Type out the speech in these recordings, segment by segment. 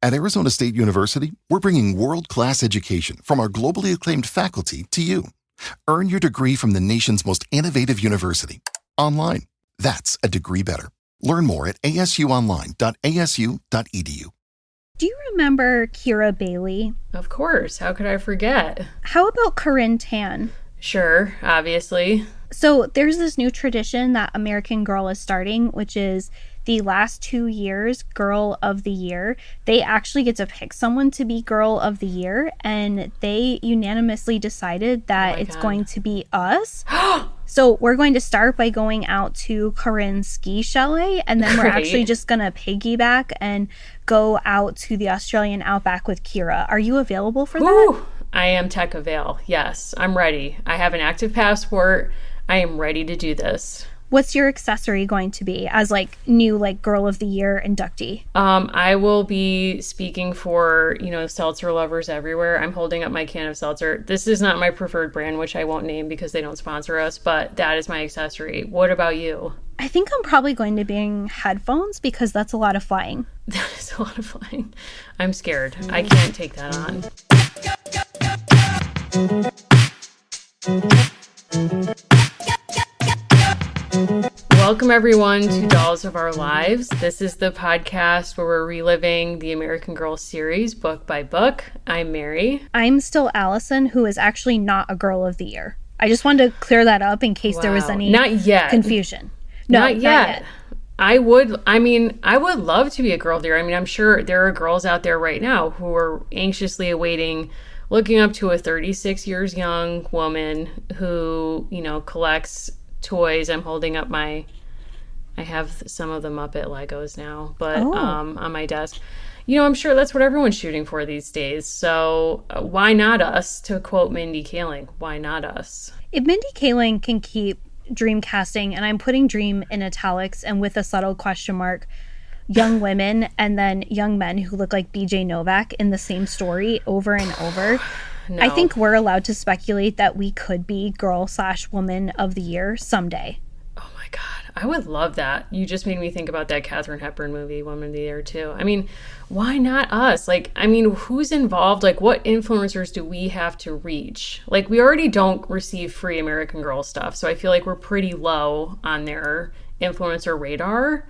At Arizona State University, we're bringing world-class education from our globally acclaimed faculty to you. Earn your degree from the nation's most innovative university. Online. That's a degree better. Learn more at asuonline.asu.edu. Do you remember Keira Bailey? Of course. How could I forget? How about Corinne Tan? Sure, obviously. So there's this new tradition that American Girl is starting, which is the last 2 years Girl of the Year. They actually get to pick someone to be Girl of the Year, and they unanimously decided that it's going to be us. So we're going to start by going out to Corinne's ski chalet, and then we're actually just going to piggyback and go out to the Australian outback with Keira. Are you available for that? I am tech avail. Yes, I'm ready. I have an active passport. I am ready to do this. What's your accessory going to be as new Girl of the Year inductee? I will be speaking for, seltzer lovers everywhere. I'm holding up my can of seltzer. This is not my preferred brand, which I won't name because they don't sponsor us, but that is my accessory. What about you? I think I'm probably going to bring headphones because that's a lot of flying. That is a lot of flying. I'm scared. I can't take that on. Welcome, everyone, to Dolls of Our Lives. This is the podcast where we're reliving the American Girl series book by book. I'm Mary. I'm still Allison, who is actually not a Girl of the Year. I just wanted to clear that up in case there was any confusion. No, not yet. I would love to be a Girl of the Year. I mean, I'm sure there are girls out there right now who are anxiously awaiting looking up to a 36 years young woman who, collects toys. I'm holding up I have some of the Muppet Legos now, but on my desk. I'm sure that's what everyone's shooting for these days. So why not us? To quote Mindy Kaling, why not us? If Mindy Kaling can keep dream casting, and I'm putting dream in italics and with a subtle question mark, young women and then young men who look like BJ Novak in the same story over and over. No. I think we're allowed to speculate that we could be Girl/Woman of the Year someday. Oh my God. I would love that. You just made me think about that Katharine Hepburn movie, Woman of the Year, too. I mean, why not us? Who's involved? What influencers do we have to reach? We already don't receive free American Girl stuff, so I feel like we're pretty low on their influencer radar.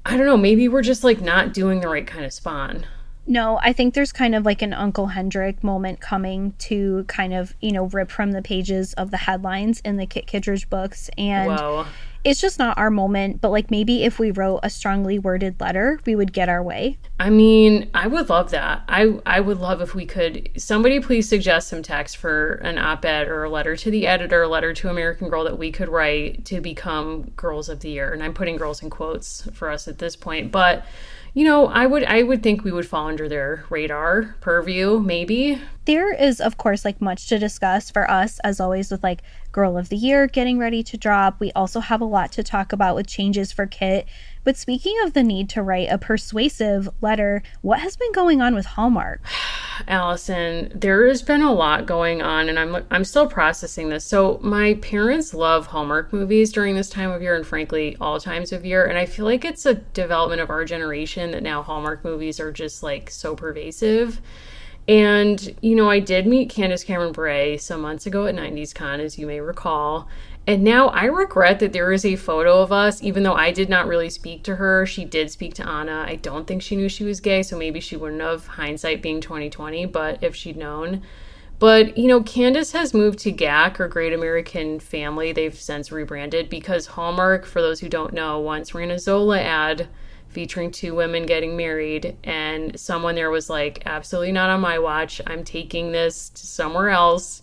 I don't know, maybe we're just not doing the right kind of spawn. No, I think there's kind of an Uncle Hendrik moment coming to kind of, rip from the pages of the headlines in the Kit Kittredge books. And Whoa. It's just not our moment. But maybe if we wrote a strongly worded letter, we would get our way. I mean, I would love that. I would love if we could. Somebody please suggest some text for an op-ed or a letter to the editor, a letter to American Girl that we could write to become Girls of the Year. And I'm putting girls in quotes for us at this point. But I would think we would fall under their radar purview, maybe. There is, of course, much to discuss for us, as always, with Girl of the Year getting ready to drop. We also have a lot to talk about with changes for Kit. But speaking of the need to write a persuasive letter, what has been going on with Hallmark? Allison, there has been a lot going on, and I'm still processing this. So my parents love Hallmark movies during this time of year, and frankly, all times of year. And I feel like it's a development of our generation that now Hallmark movies are just so pervasive. And, I did meet Candace Cameron Bure some months ago at 90s Con, as you may recall. And now I regret that there is a photo of us, even though I did not really speak to her. She did speak to Anna. I don't think she knew she was gay, so maybe she wouldn't have, hindsight being 2020, but if she'd known. But, Candace has moved to GAC, or Great American Family. They've since rebranded because Hallmark, for those who don't know, once ran a Zola ad featuring 2 women getting married, and someone there was absolutely not on my watch. I'm taking this to somewhere else.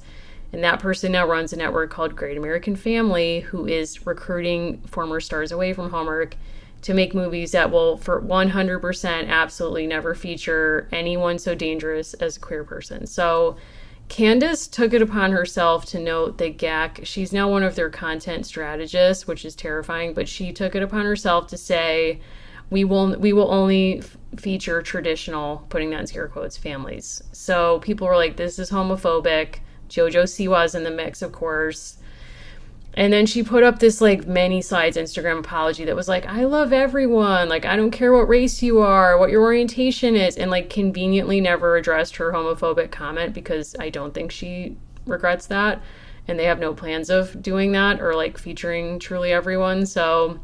And that person now runs a network called Great American Family, who is recruiting former stars away from Hallmark to make movies that will, for 100%, absolutely never feature anyone so dangerous as a queer person. So Candace took it upon herself to note that GAC, she's now one of their content strategists, which is terrifying, but she took it upon herself to say, we will only feature traditional, putting that in scare quotes, families. So people were like, this is homophobic. Jojo Siwa's in the mix, of course. And then she put up this like many slides Instagram apology that was like, I love everyone. Like, I don't care what race you are, what your orientation is. And like conveniently never addressed her homophobic comment because I don't think she regrets that. And they have no plans of doing that or like featuring truly everyone. So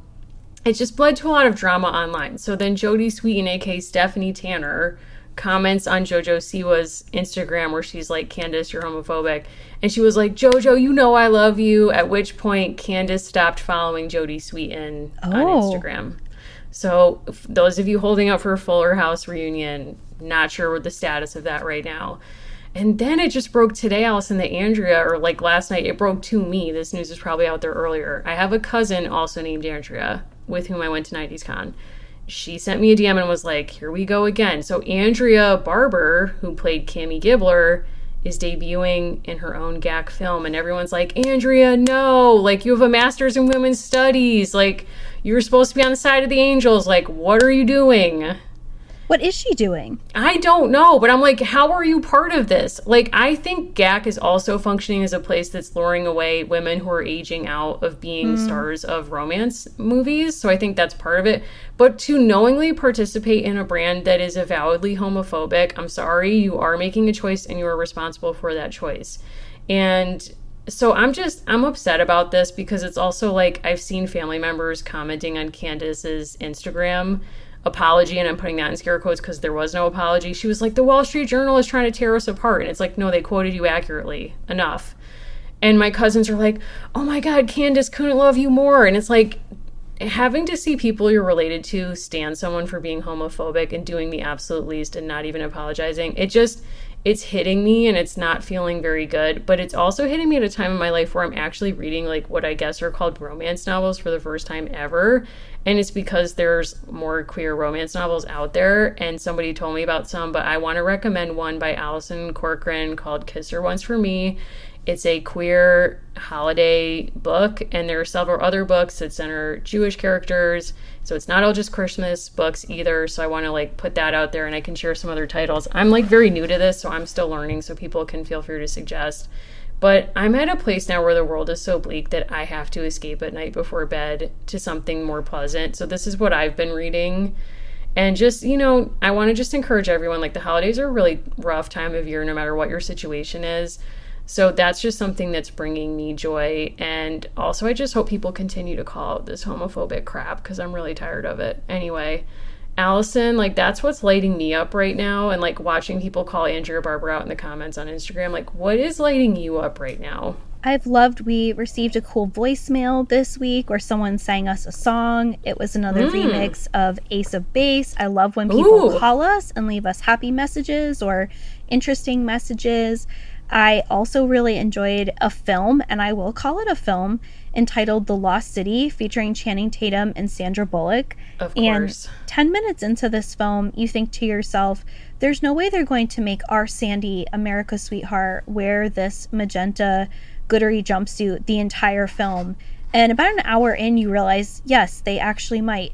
it just led to a lot of drama online. So then Jodie Sweetin, aka Stephanie Tanner, comments on JoJo Siwa's Instagram where she's like, Candace, you're homophobic. And she was like, JoJo, you know I love you. At which point Candace stopped following Jodie Sweetin on Instagram. So those of you holding out for a Fuller House reunion, not sure what the status of that right now. And then it just broke today, Allison, that Andrea, or like last night, it broke to me. This news was probably out there earlier. I have a cousin also named Andrea with whom I went to 90s Con. She sent me a DM and was like, here we go again. So Andrea Barber, who played Cammie Gibbler, is debuting in her own GAC film. And everyone's like, Andrea, no, like you have a master's in women's studies. Like you were supposed to be on the side of the angels. Like, what are you doing? What is she doing? I don't know, but I'm like, how are you part of this? Like, I think GAC is also functioning as a place that's luring away women who are aging out of being stars of romance movies. So I think that's part of it. But to knowingly participate in a brand that is avowedly homophobic, I'm sorry, you are making a choice and you are responsible for that choice. And so I'm upset about this because it's also like I've seen family members commenting on Candace's Instagram apology, and I'm putting that in scare quotes because there was no apology. She was like, the Wall Street Journal is trying to tear us apart. And it's like, no, they quoted you accurately enough. And my cousins are like, oh my God, Candace couldn't love you more. And it's like having to see people you're related to stand someone for being homophobic and doing the absolute least and not even apologizing. It's hitting me and it's not feeling very good, but it's also hitting me at a time in my life where I'm actually reading like what I guess are called romance novels for the first time ever. And it's because there's more queer romance novels out there and somebody told me about some, but I want to recommend one by Alison Corcoran called Kiss Her Once for Me. It's a queer holiday book, and there are several other books that center Jewish characters. So it's not all just Christmas books either. So I want to like put that out there, and I can share some other titles. I'm like very new to this, so I'm still learning, so people can feel free to suggest. But I'm at a place now where the world is so bleak that I have to escape at night before bed to something more pleasant. So this is what I've been reading. And just, you know, I want to just encourage everyone, like the holidays are a really rough time of year no matter what your situation is. So that's just something that's bringing me joy. And also, I just hope people continue to call out this homophobic crap because I'm really tired of it. Anyway, Allison, like that's what's lighting me up right now. And like watching people call Andrea Barber out in the comments on Instagram, like what is lighting you up right now? We received a cool voicemail this week where someone sang us a song. It was another remix of Ace of Base. I love when people call us and leave us happy messages or interesting messages. I also really enjoyed a film, and I will call it a film, entitled The Lost City, featuring Channing Tatum and Sandra Bullock. Of course. And 10 minutes into this film, you think to yourself, there's no way they're going to make our Sandy, America's sweetheart, wear this magenta glittery jumpsuit the entire film. And about an hour in, you realize, yes, they actually might.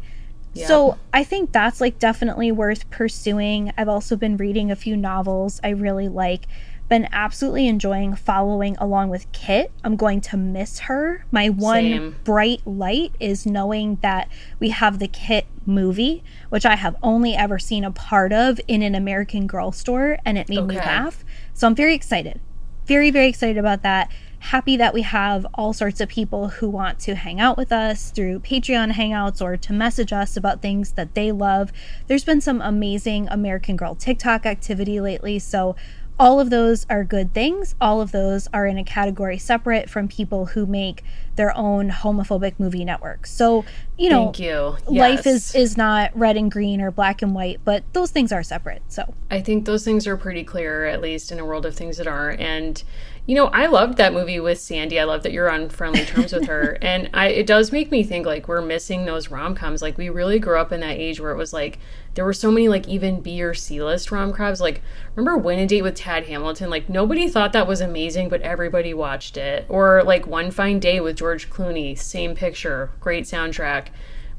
Yep. So I think that's like definitely worth pursuing. I've also been reading a few novels I really like. Been absolutely enjoying following along with Kit. I'm going to miss her. My one bright light is knowing that we have the Kit movie, which I have only ever seen a part of in an American Girl store, and it made me laugh. So I'm very excited. Very, very excited about that. Happy that we have all sorts of people who want to hang out with us through Patreon hangouts or to message us about things that they love. There's been some amazing American Girl TikTok activity lately, so all of those are good things. All of those are in a category separate from people who make their own homophobic movie networks. So, you know, Thank you. Life is not red and green or black and white, but those things are separate. So I think those things are pretty clear, at least in a world of things that are. And, you know, I loved that movie with Sandy. I love that you're on friendly terms with her. And it does make me think, like, we're missing those rom-coms. Like, we really grew up in that age where it was, like, there were so many, like, even B or C-list rom-coms. Like, remember Win a Date with Tad Hamilton? Like, nobody thought that was amazing, but everybody watched it. Or, like, One Fine Day with George Clooney. Same picture. Great soundtrack.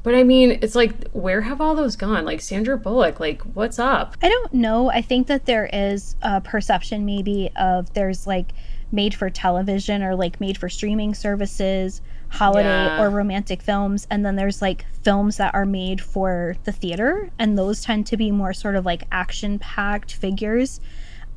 But I mean, it's like, where have all those gone? Like Sandra Bullock, like, what's up? I don't know. I think that there is a perception maybe of there's like made for television or like made for streaming services, holiday or romantic films, and then there's like films that are made for the theater, and those tend to be more sort of like action-packed figures.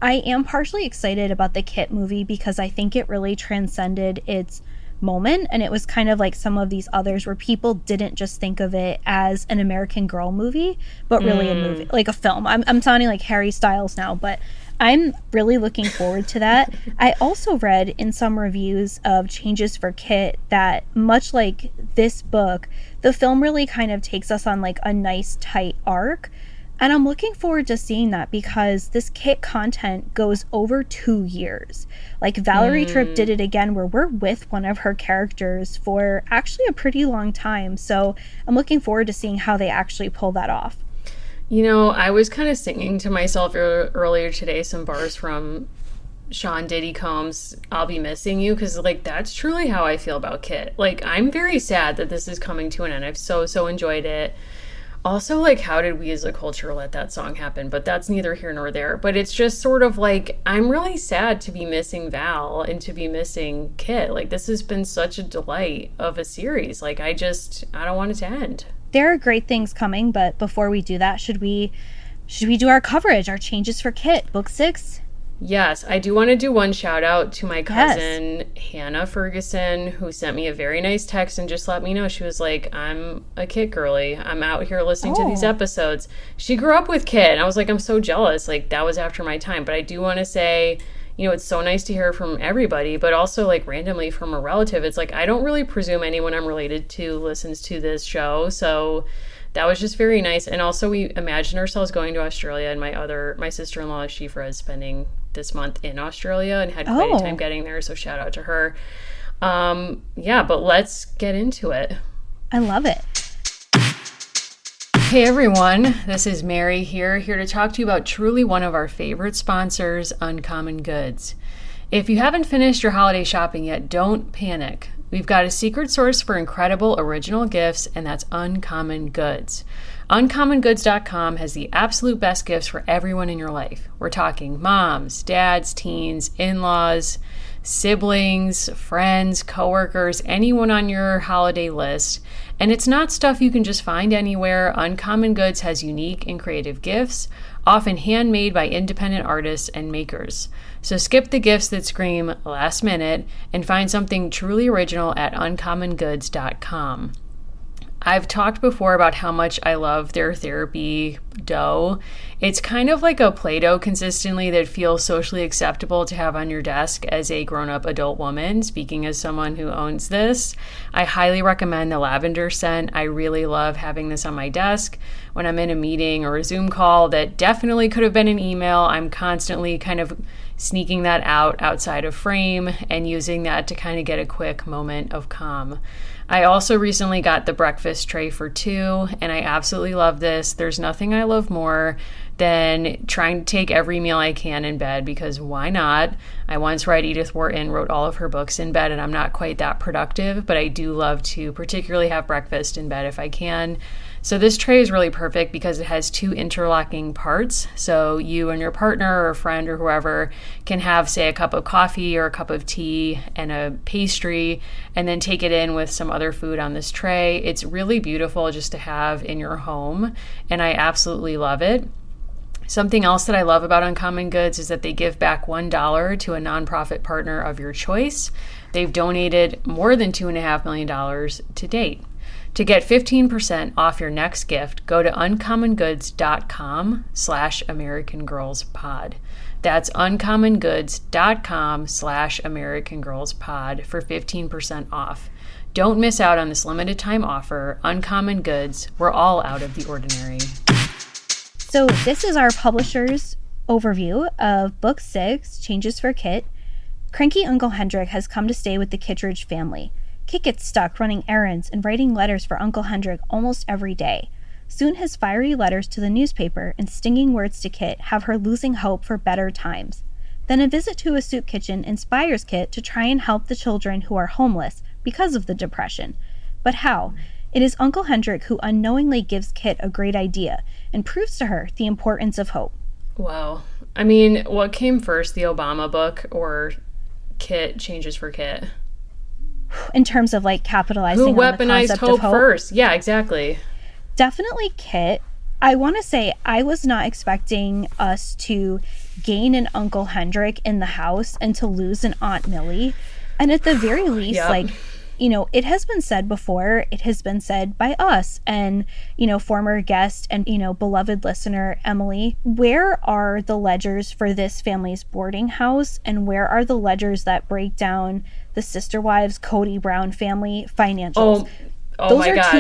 I am partially excited about the Kit movie because I think it really transcended its moment, and it was kind of like some of these others where people didn't just think of it as an American Girl movie, but really a movie, like a film. I'm sounding like Harry Styles now, but I'm really looking forward to that. I also read in some reviews of Changes for Kit that much like this book, the film really kind of takes us on like a nice tight arc. And I'm looking forward to seeing that because this Kit content goes over 2 years. Like Valerie Tripp did it again where we're with one of her characters for actually a pretty long time. So I'm looking forward to seeing how they actually pull that off. You know, I was kind of singing to myself earlier today some bars from Sean Diddy Combs' I'll Be Missing You, because like that's truly how I feel about Kit. Like I'm very sad that this is coming to an end. I've so enjoyed it. Also, like, how did we as a culture let that song happen? But that's neither here nor there. But it's just sort of like, I'm really sad to be missing Val and to be missing Kit. Like, this has been such a delight of a series. Like, I don't want it to end. There are great things coming, but before we do that, should we do our coverage, our Changes for Kit, Book 6? Yes, I do want to do one shout out to my cousin, Hannah Ferguson, who sent me a very nice text and just let me know. She was like, I'm a Kit girly. I'm out here listening to these episodes. She grew up with Kit, and I was like, I'm so jealous. Like, that was after my time. But I do want to say, you know, it's so nice to hear from everybody, but also like randomly from a relative. It's like, I don't really presume anyone I'm related to listens to this show. So that was just very nice. And also we imagined ourselves going to Australia, and my sister-in-law, Shifra, is spending this month in Australia and had quite a time getting there. So shout out to her. But let's get into it. I love it. Hey everyone, this is Mary here to talk to you about truly one of our favorite sponsors, Uncommon Goods. If you haven't finished your holiday shopping yet, don't panic. We've got a secret source for incredible original gifts, and that's Uncommon Goods. UncommonGoods.com has the absolute best gifts for everyone in your life. We're talking moms, dads, teens, in-laws, siblings, friends, coworkers, anyone on your holiday list. And it's not stuff you can just find anywhere. Uncommon Goods has unique and creative gifts, often handmade by independent artists and makers. So skip the gifts that scream last minute and find something truly original at UncommonGoods.com. I've talked before about how much I love their therapy dough. It's kind of like a Play-Doh consistently that feels socially acceptable to have on your desk as a grown-up adult woman, speaking as someone who owns this. I highly recommend the lavender scent. I really love having this on my desk when I'm in a meeting or a Zoom call that definitely could have been an email. I'm constantly kind of sneaking that outside of frame and using that to kind of get a quick moment of calm. I also recently got the breakfast tray for 2, and I absolutely love this. There's nothing I love more than trying to take every meal I can in bed, because why not? I once read Edith Wharton wrote all of her books in bed, and I'm not quite that productive, but I do love to particularly have breakfast in bed if I can. So this tray is really perfect because it has 2 interlocking parts. So you and your partner or a friend or whoever can have, say, a cup of coffee or a cup of tea and a pastry, and then take it in with some other food on this tray. It's really beautiful just to have in your home, and I absolutely love it. Something else that I love about Uncommon Goods is that they give back $1 to a nonprofit partner of your choice. They've donated more than $2.5 million to date. To get 15% off your next gift, go to uncommongoods.com/AmericanGirlsPod. That's uncommongoods.com/AmericanGirlsPod for 15% off. Don't miss out on this limited time offer. Uncommon Goods, we're all out of the ordinary. So this is our publisher's overview of Book 6, Changes for Kit. Cranky Uncle Hendrik has come to stay with the Kittredge family. Kit gets stuck running errands and writing letters for Uncle Hendrik almost every day. Soon his fiery letters to the newspaper and stinging words to Kit have her losing hope for better times. Then a visit to a soup kitchen inspires Kit to try and help the children who are homeless because of the depression. But how? It is Uncle Hendrik who unknowingly gives Kit a great idea and proves to her the importance of hope. Wow. I mean, what came first, the Obama book or Kit changes for Kit? In terms of like capitalizing Who on the weaponized concept hope of hope. first? Yeah, exactly. Definitely Kit. I want to say I was not expecting us to gain an Uncle Hendrik in the house and to lose an Aunt Millie. And at the very least, Yep. like, you know, it has been said before, it has been said by us and, you know, former guest and, you know, beloved listener, Emily, where are the ledgers for this family's boarding house? And where are the ledgers that break down the Sister Wives, Cody Brown family financials? Oh Those my are God.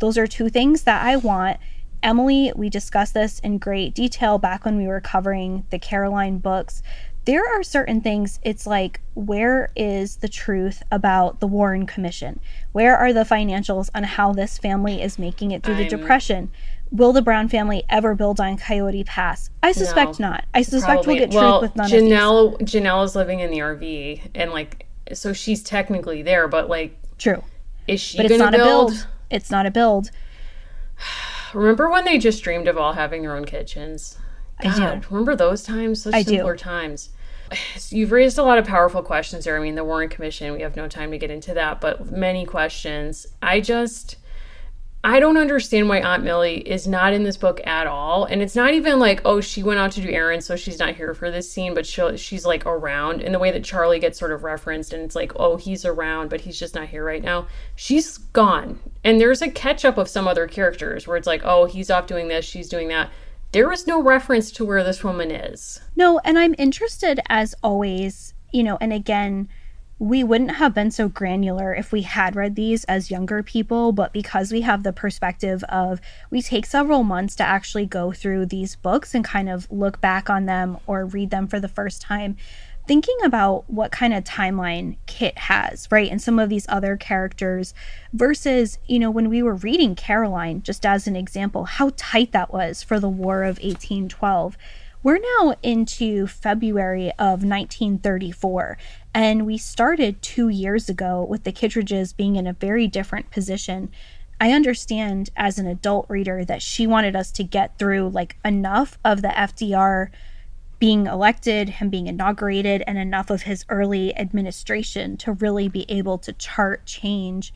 those are two things that I want. Emily, we discussed this in great detail back when we were covering the Caroline books. There are certain things, it's like, where is the truth about the Warren Commission? Where are the financials on how this family is making it through the Depression? Will the Brown family ever build on Coyote Pass? I suspect No, not. I suspect Probably. we'll get Well, truth with none of these. Janelle is living in the RV, and like, so she's technically there, but like, True. is she But it's gonna not a build? build. It's not a build. Remember when they just dreamed of all having their own kitchens? I do. God, remember those times? Such I do. simpler times. You've raised a lot of powerful questions there. I mean, the Warren Commission, we have no time to get into that, but many questions. I don't understand why Aunt Millie is not in this book at all. And it's not even like, oh, she went out to do errands, so she's not here for this scene, but she's like around in the way that Charlie gets sort of referenced. And it's like, oh, he's around, but he's just not here right now. She's gone. And there's a catch up of some other characters where it's like, oh, he's off doing this, she's doing that. There is no reference to where this woman is. No, and I'm interested as always, you know, and again, we wouldn't have been so granular if we had read these as younger people, but because we have the perspective of we take several months to actually go through these books and kind of look back on them or read them for the first time, thinking about what kind of timeline Kit has, right? And some of these other characters versus, you know, when we were reading Caroline, just as an example, how tight that was for the War of 1812. We're now into February of 1934, and we started 2 years ago with the Kittredges being in a very different position. I understand as an adult reader that she wanted us to get through like enough of the FDR being elected, him being inaugurated, and enough of his early administration to really be able to chart change.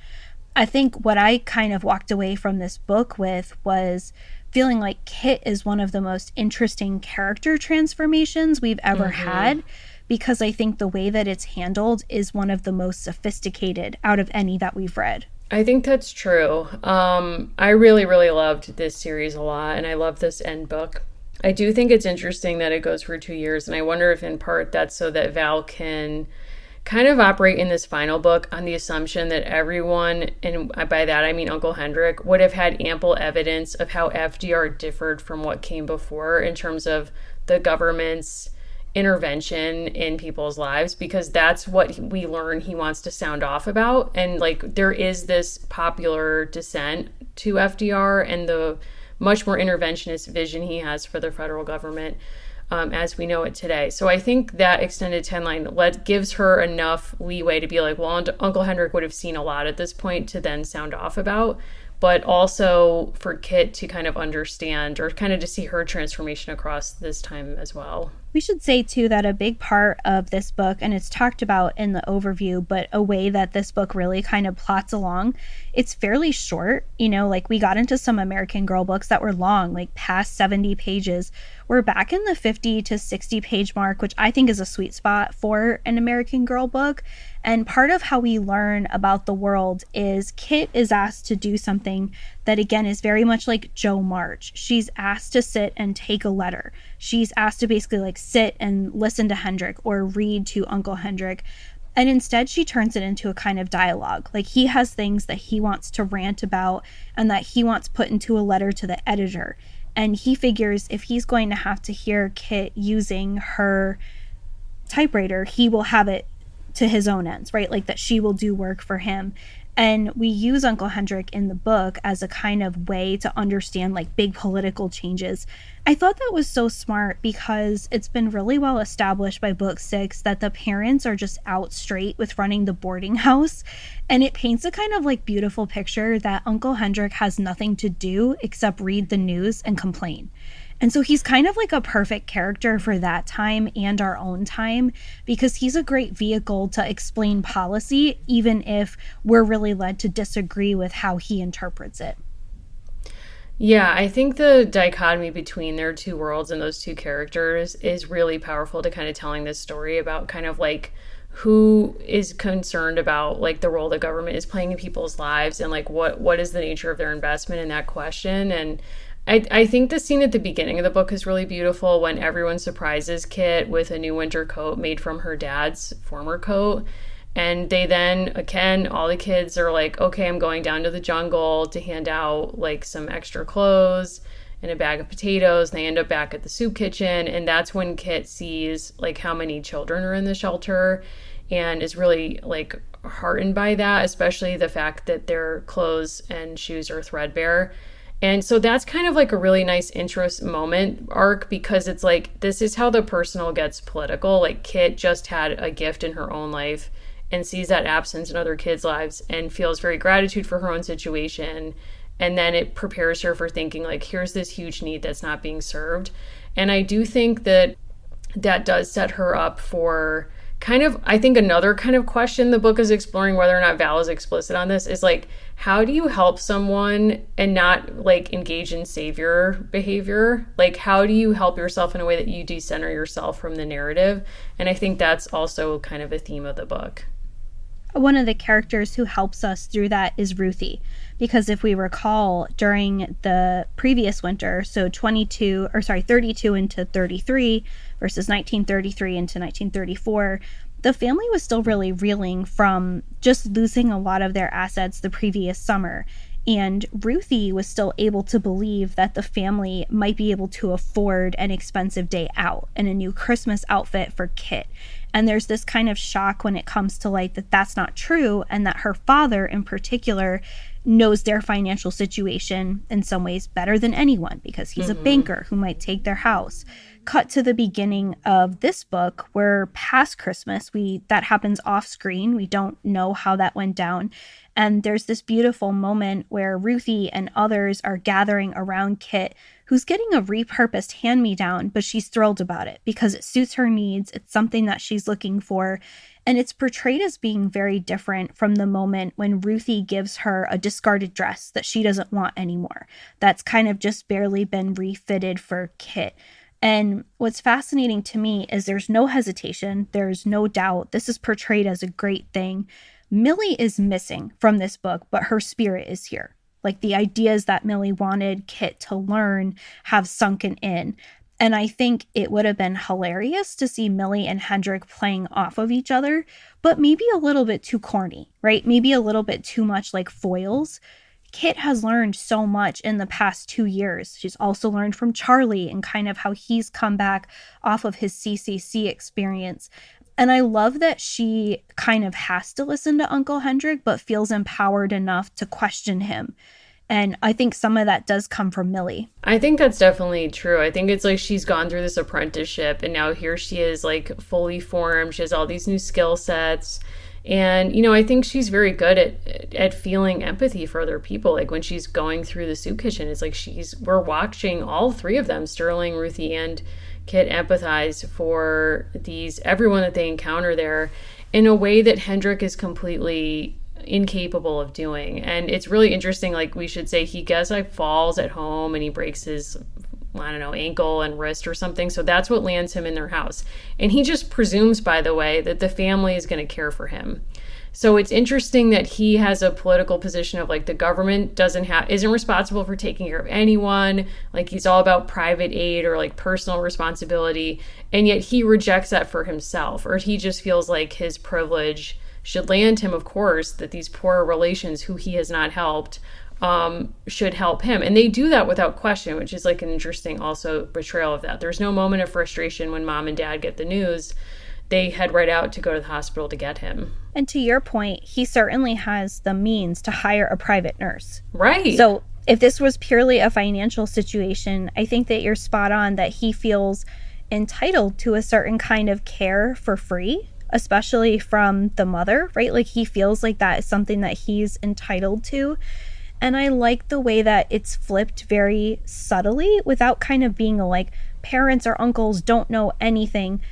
I think what I kind of walked away from this book with was feeling like Kit is one of the most interesting character transformations we've ever had, because I think the way that it's handled is one of the most sophisticated out of any that we've read. I think that's true. I really, really loved this series a lot, and I love this end book. I do think it's interesting that it goes for 2 years, and I wonder if in part that's so that Val can kind of operate in this final book on the assumption that everyone, and by that I mean Uncle Hendrik, would have had ample evidence of how FDR differed from what came before in terms of the government's intervention in people's lives, because that's what we learn he wants to sound off about. And like, there is this popular dissent to FDR and the much more interventionist vision he has for the federal government as we know it today. So I think that extended timeline gives her enough leeway to be like, well, Uncle Hendrik would have seen a lot at this point to then sound off about, but also for Kit to kind of understand or kind of to see her transformation across this time as well. We should say, too, that a big part of this book, and it's talked about in the overview, but a way that this book really kind of plots along, it's fairly short. You know, like we got into some American Girl books that were long, like past 70 pages. We're back in the 50 to 60 page mark, which I think is a sweet spot for an American Girl book. And part of how we learn about the world is Kit is asked to do something that, again, is very much like Jo March. She's asked to sit and take a letter. She's asked to basically like sit and listen to Hendrik or read to Uncle Hendrik. And instead, she turns it into a kind of dialogue. Like, he has things that he wants to rant about and that he wants put into a letter to the editor. And he figures if he's going to have to hear Kit using her typewriter, he will have it to his own ends, right? Like that she will do work for him. And we use Uncle Hendrik in the book as a kind of way to understand like big political changes. I thought that was so smart because it's been really well established by book 6 that the parents are just out straight with running the boarding house. And it paints a kind of like beautiful picture that Uncle Hendrik has nothing to do except read the news and complain. And so he's kind of like a perfect character for that time and our own time, because he's a great vehicle to explain policy, even if we're really led to disagree with how he interprets it. Yeah, I think the dichotomy between their two worlds and those two characters is really powerful to kind of telling this story about kind of like who is concerned about like the role the government is playing in people's lives, and like what is the nature of their investment in that question. And I think the scene at the beginning of the book is really beautiful when everyone surprises Kit with a new winter coat made from her dad's former coat. And they then, again, all the kids are like, okay, I'm going down to the jungle to hand out like some extra clothes and a bag of potatoes. And they end up back at the soup kitchen. And that's when Kit sees like how many children are in the shelter and is really like heartened by that, especially the fact that their clothes and shoes are threadbare. And so that's kind of like a really nice intro moment arc, because it's like, this is how the personal gets political. Like Kit just had a gift in her own life and sees that absence in other kids' lives and feels very gratitude for her own situation. And then it prepares her for thinking like, here's this huge need that's not being served. And I do think that that does set her up for kind of, I think another kind of question the book is exploring, whether or not Val is explicit on this, is like, how do you help someone and not like engage in savior behavior? Like, how do you help yourself in a way that you decenter yourself from the narrative? And I think that's also kind of a theme of the book. One of the characters who helps us through that is Ruthie, because if we recall, during the previous winter, so 32 into 33 versus 1933 into 1934, the family was still really reeling from just losing a lot of their assets the previous summer. And Ruthie was still able to believe that the family might be able to afford an expensive day out and a new Christmas outfit for Kit. And there's this kind of shock when it comes to light that that's not true, and that her father in particular knows their financial situation in some ways better than anyone, because he's a banker who might take their house. Cut to the beginning of this book, where past Christmas, that happens off screen. We don't know how that went down. And there's this beautiful moment where Ruthie and others are gathering around Kit, who's getting a repurposed hand-me-down, but she's thrilled about it because it suits her needs. It's something that she's looking for. And it's portrayed as being very different from the moment when Ruthie gives her a discarded dress that she doesn't want anymore. That's kind of just barely been refitted for Kit. And what's fascinating to me is there's no hesitation. There's no doubt. This is portrayed as a great thing. Millie is missing from this book, but her spirit is here. Like, the ideas that Millie wanted Kit to learn have sunken in. And I think it would have been hilarious to see Millie and Hendrik playing off of each other, but maybe a little bit too corny, right? Maybe a little bit too much like foils. Kit has learned so much in the past 2 years. She's also learned from Charlie and kind of how he's come back off of his CCC experience. And I love that she kind of has to listen to Uncle Hendrik, but feels empowered enough to question him. And I think some of that does come from Millie. I think that's definitely true. I think it's like she's gone through this apprenticeship and now here she is like fully formed. She has all these new skill sets. And, you know, I think she's very good at feeling empathy for other people. Like when she's going through the soup kitchen, it's like we're watching all three of them, Sterling, Ruthie, and Kit, empathize for everyone that they encounter there in a way that Hendrik is completely incapable of doing. And it's really interesting, like we should say, he gets like falls at home and he breaks his, I don't know, ankle and wrist or something. So that's what lands him in their house. And he just presumes, by the way, that the family is going to care for him. So it's interesting that he has a political position of like the government isn't responsible for taking care of anyone. Like he's all about private aid or like personal responsibility. And yet he rejects that for himself, or he just feels like his privilege should land him, of course, that these poor relations who he has not helped should help him. And they do that without question, which is like an interesting also portrayal of that. There's no moment of frustration when mom and dad get the news. They head right out to go to the hospital to get him. And to your point, he certainly has the means to hire a private nurse. Right. So if this was purely a financial situation, I think that you're spot on that he feels entitled to a certain kind of care for free, especially from the mother, right? Like he feels like that is something that he's entitled to. And I like the way that it's flipped very subtly without kind of being a like parents or uncles don't know anything.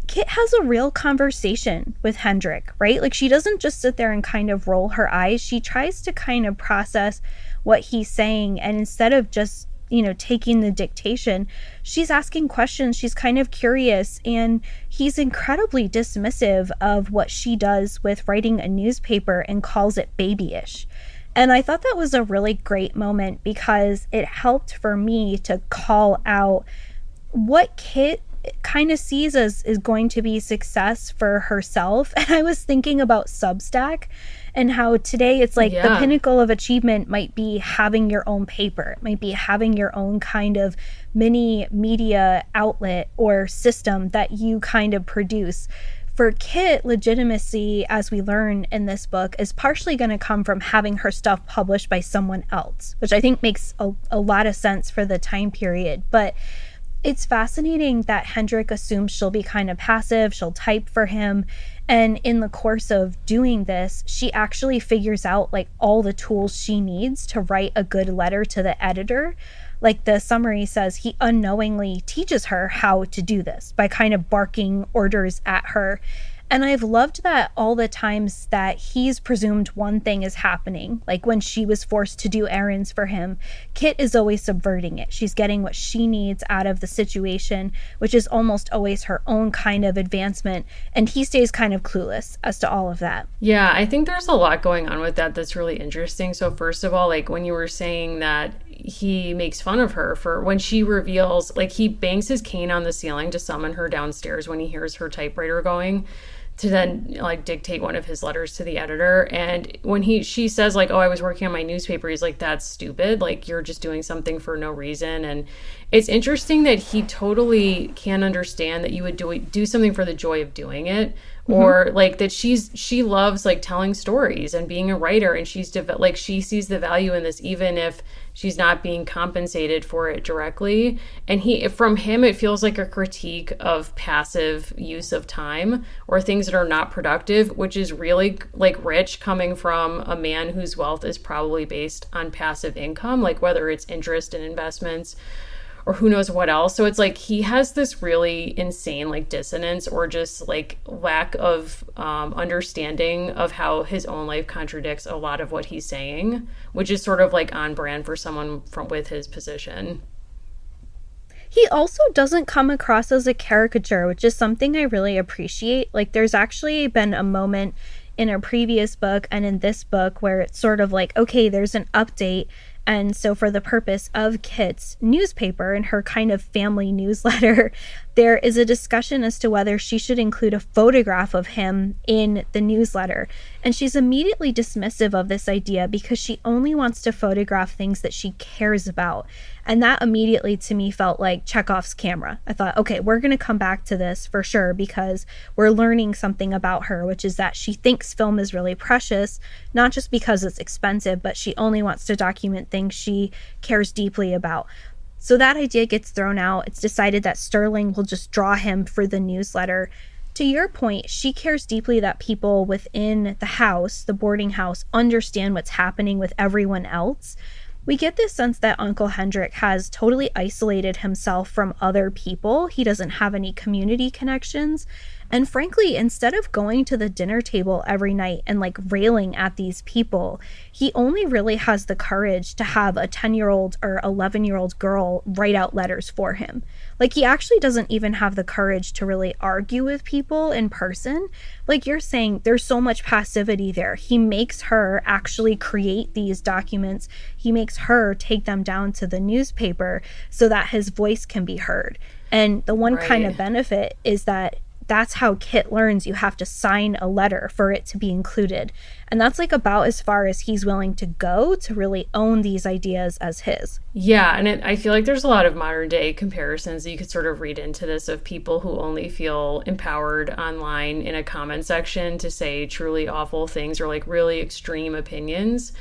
Kit has a real conversation with Hendrik, right? Like she doesn't just sit there and kind of roll her eyes. She tries to kind of process what he's saying. And instead of just, taking the dictation, she's asking questions. She's kind of curious. And he's incredibly dismissive of what she does with writing a newspaper and calls it babyish. And I thought that was a really great moment because it helped for me to call out what Kit kind of sees as is going to be success for herself. And I was thinking about Substack and how today it's like the pinnacle of achievement might be having your own paper. It might be having your own kind of mini media outlet or system that you kind of produce. For Kit, legitimacy, as we learn in this book, is partially going to come from having her stuff published by someone else, which I think makes a lot of sense for the time period. But it's fascinating that Hendrik assumes she'll be kind of passive, she'll type for him, and in the course of doing this, she actually figures out like all the tools she needs to write a good letter to the editor. Like the summary says, he unknowingly teaches her how to do this by kind of barking orders at her. And I've loved that all the times that he's presumed one thing is happening, like when she was forced to do errands for him, Kit is always subverting it. She's getting what she needs out of the situation, which is almost always her own kind of advancement. And he stays kind of clueless as to all of that. Yeah, I think there's a lot going on with that that's really interesting. So first of all, like when you were saying that he makes fun of her for when she reveals, like he bangs his cane on the ceiling to summon her downstairs when he hears her typewriter going, to then like dictate one of his letters to the editor. And when she says like, oh, I was working on my newspaper, he's like, that's stupid. Like you're just doing something for no reason. And it's interesting that he totally can understand that you would do something for the joy of doing it. Or like that she loves like telling stories and being a writer, and she sees the value in this even if she's not being compensated for it directly. And from him it feels like a critique of passive use of time or things that are not productive, which is really like rich coming from a man whose wealth is probably based on passive income, like whether it's interest in investments or who knows what else. So it's like he has this really insane like dissonance or just like lack of understanding of how his own life contradicts a lot of what he's saying, which is sort of like on brand for someone with his position. He also doesn't come across as a caricature, which is something I really appreciate. Like there's actually been a moment in a previous book and in this book where it's sort of like, okay, there's an update. And so for the purpose of Kit's newspaper and her kind of family newsletter, there is a discussion as to whether she should include a photograph of him in the newsletter. And she's immediately dismissive of this idea because she only wants to photograph things that she cares about. And that immediately to me felt like Chekhov's camera. I thought, okay, we're going to come back to this for sure because we're learning something about her, which is that she thinks film is really precious, not just because it's expensive, but she only wants to document things she cares deeply about. So that idea gets thrown out. It's decided that Sterling will just draw him for the newsletter. To your point, she cares deeply that people within the house, the boarding house, understand what's happening with everyone else. We get this sense that Uncle Hendrik has totally isolated himself from other people. He doesn't have any community connections. And frankly, instead of going to the dinner table every night and like railing at these people, he only really has the courage to have a 10-year-old or 11-year-old girl write out letters for him. Like he actually doesn't even have the courage to really argue with people in person. Like you're saying, there's so much passivity there. He makes her actually create these documents. He makes her take them down to the newspaper so that his voice can be heard. And the one kind of benefit is that that's how Kit learns you have to sign a letter for it to be included. And that's like about as far as he's willing to go to really own these ideas as his. Yeah, and I feel like there's a lot of modern day comparisons that you could sort of read into this of people who only feel empowered online in a comment section to say truly awful things or like really extreme opinions.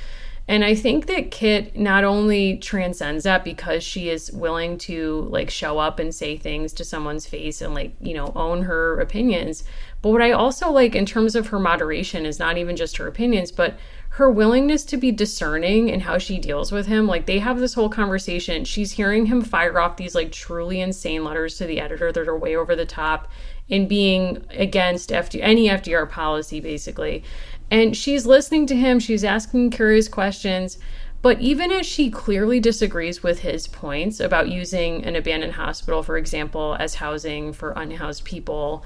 And I think that Kit not only transcends that because she is willing to like show up and say things to someone's face and like, you know, own her opinions. But what I also like in terms of her moderation is not even just her opinions, but her willingness to be discerning in how she deals with him. Like they have this whole conversation. She's hearing him fire off these like truly insane letters to the editor that are way over the top in being against any FDR policy, basically. And she's listening to him. She's asking curious questions. But even as she clearly disagrees with his points about using an abandoned hospital, for example, as housing for unhoused people,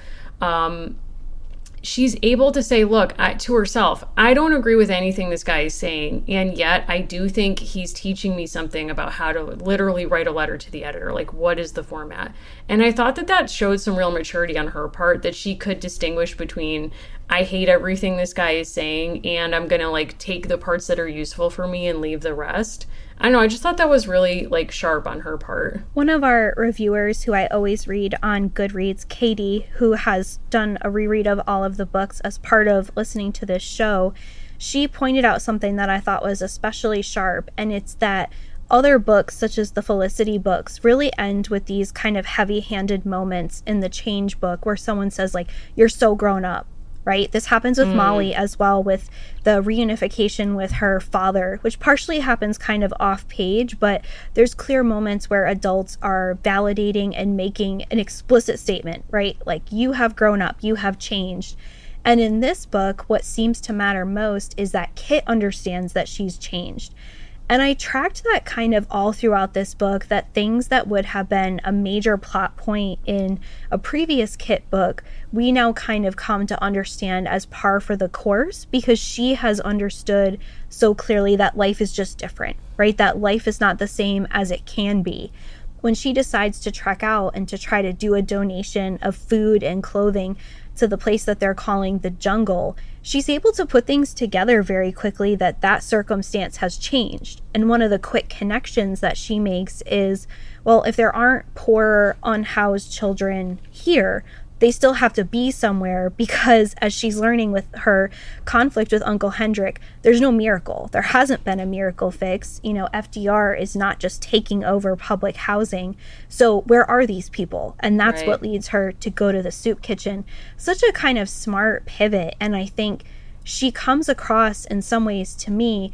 she's able to say, look, to herself, I don't agree with anything this guy is saying. And yet I do think he's teaching me something about how to literally write a letter to the editor. Like, what is the format? And I thought that that showed some real maturity on her part, that she could distinguish between, I hate everything this guy is saying, and I'm going to like take the parts that are useful for me and leave the rest. I don't know, I just thought that was really like sharp on her part. One of our reviewers who I always read on Goodreads, Katie, who has done a reread of all of the books as part of listening to this show, she pointed out something that I thought was especially sharp, and it's that other books, such as the Felicity books, really end with these kind of heavy-handed moments in the Change book where someone says, like, you're so grown up. Right? This happens with Molly as well, with the reunification with her father, which partially happens kind of off page, but there's clear moments where adults are validating and making an explicit statement, right? Like, you have grown up, you have changed. And in this book, what seems to matter most is that Kit understands that she's changed. And I tracked that kind of all throughout this book, that things that would have been a major plot point in a previous Kit book, we now kind of come to understand as par for the course, because she has understood so clearly that life is just different, right? That life is not the same as it can be. When she decides to trek out and to try to do a donation of food and clothing to the place that they're calling the jungle, she's able to put things together very quickly that that circumstance has changed. And one of the quick connections that she makes is, well, if there aren't poor, unhoused children here, they still have to be somewhere, because as she's learning with her conflict with Uncle Hendrik, there's no miracle. There hasn't been a miracle fix. You know, FDR is not just taking over public housing. So where are these people? And that's what leads her to go to the soup kitchen. Such a kind of smart pivot. And I think she comes across in some ways, to me,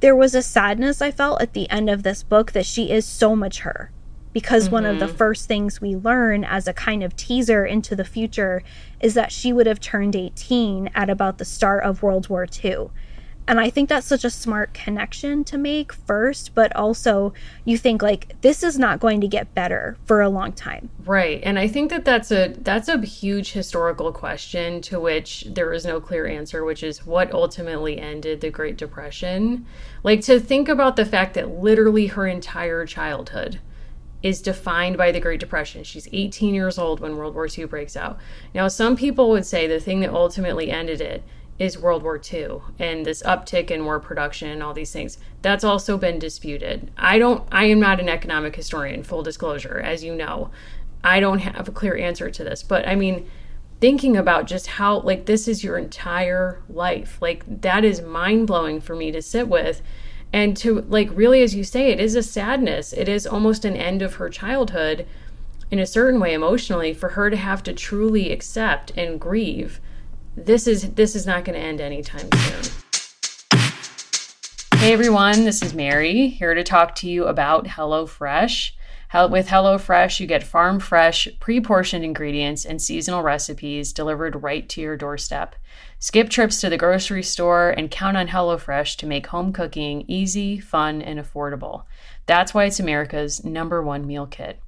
there was a sadness I felt at the end of this book that she is so mature. Because one of the first things we learn as a kind of teaser into the future is that she would have turned 18 at about the start of World War II. And I think that's such a smart connection to make first, but also you think like, this is not going to get better for a long time. Right. And I think that that's a huge historical question to which there is no clear answer, which is what ultimately ended the Great Depression. Like, to think about the fact that literally her entire childhood is defined by the Great Depression. She's 18 years old when World War II breaks out. Now, some people would say the thing that ultimately ended it is World War II and this uptick in war production and all these things. That's also been disputed. I am not an economic historian, full disclosure, as you know. I don't have a clear answer to this. But I mean, thinking about just how, like, this is your entire life. Like, that is mind-blowing for me to sit with. And to, like, really, as you say, it is a sadness. It is almost an end of her childhood in a certain way emotionally, for her to have to truly accept and grieve. This is not going to end anytime soon. Hey everyone, this is Mary, here to talk to you about HelloFresh. With HelloFresh, you get farm fresh, pre-portioned ingredients and seasonal recipes delivered right to your doorstep. Skip trips to the grocery store and count on HelloFresh to make home cooking easy, fun, and affordable. That's why it's America's #1 meal kit.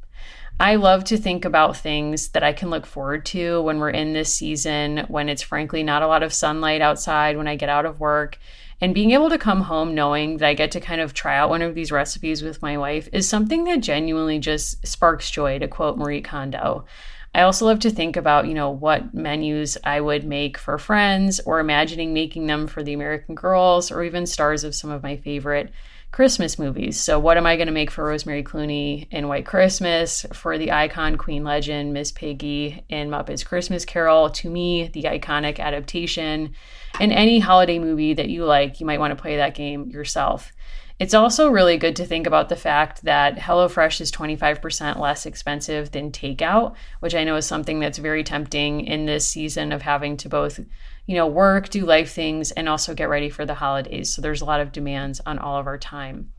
I love to think about things that I can look forward to when we're in this season, when it's frankly not a lot of sunlight outside when I get out of work. And being able to come home knowing that I get to kind of try out one of these recipes with my wife is something that genuinely just sparks joy, to quote Marie Kondo. I also love to think about, what menus I would make for friends, or imagining making them for the American Girls, or even stars of some of my favorite Christmas movies. So what am I going to make for Rosemary Clooney in White Christmas, for the icon Queen Legend Miss Piggy in Muppets Christmas Carol, to me, the iconic adaptation, and any holiday movie that you like, you might want to play that game yourself. It's also really good to think about the fact that HelloFresh is 25% less expensive than takeout, which I know is something that's very tempting in this season of having to both, work, do life things, and also get ready for the holidays. So there's a lot of demands on all of our time.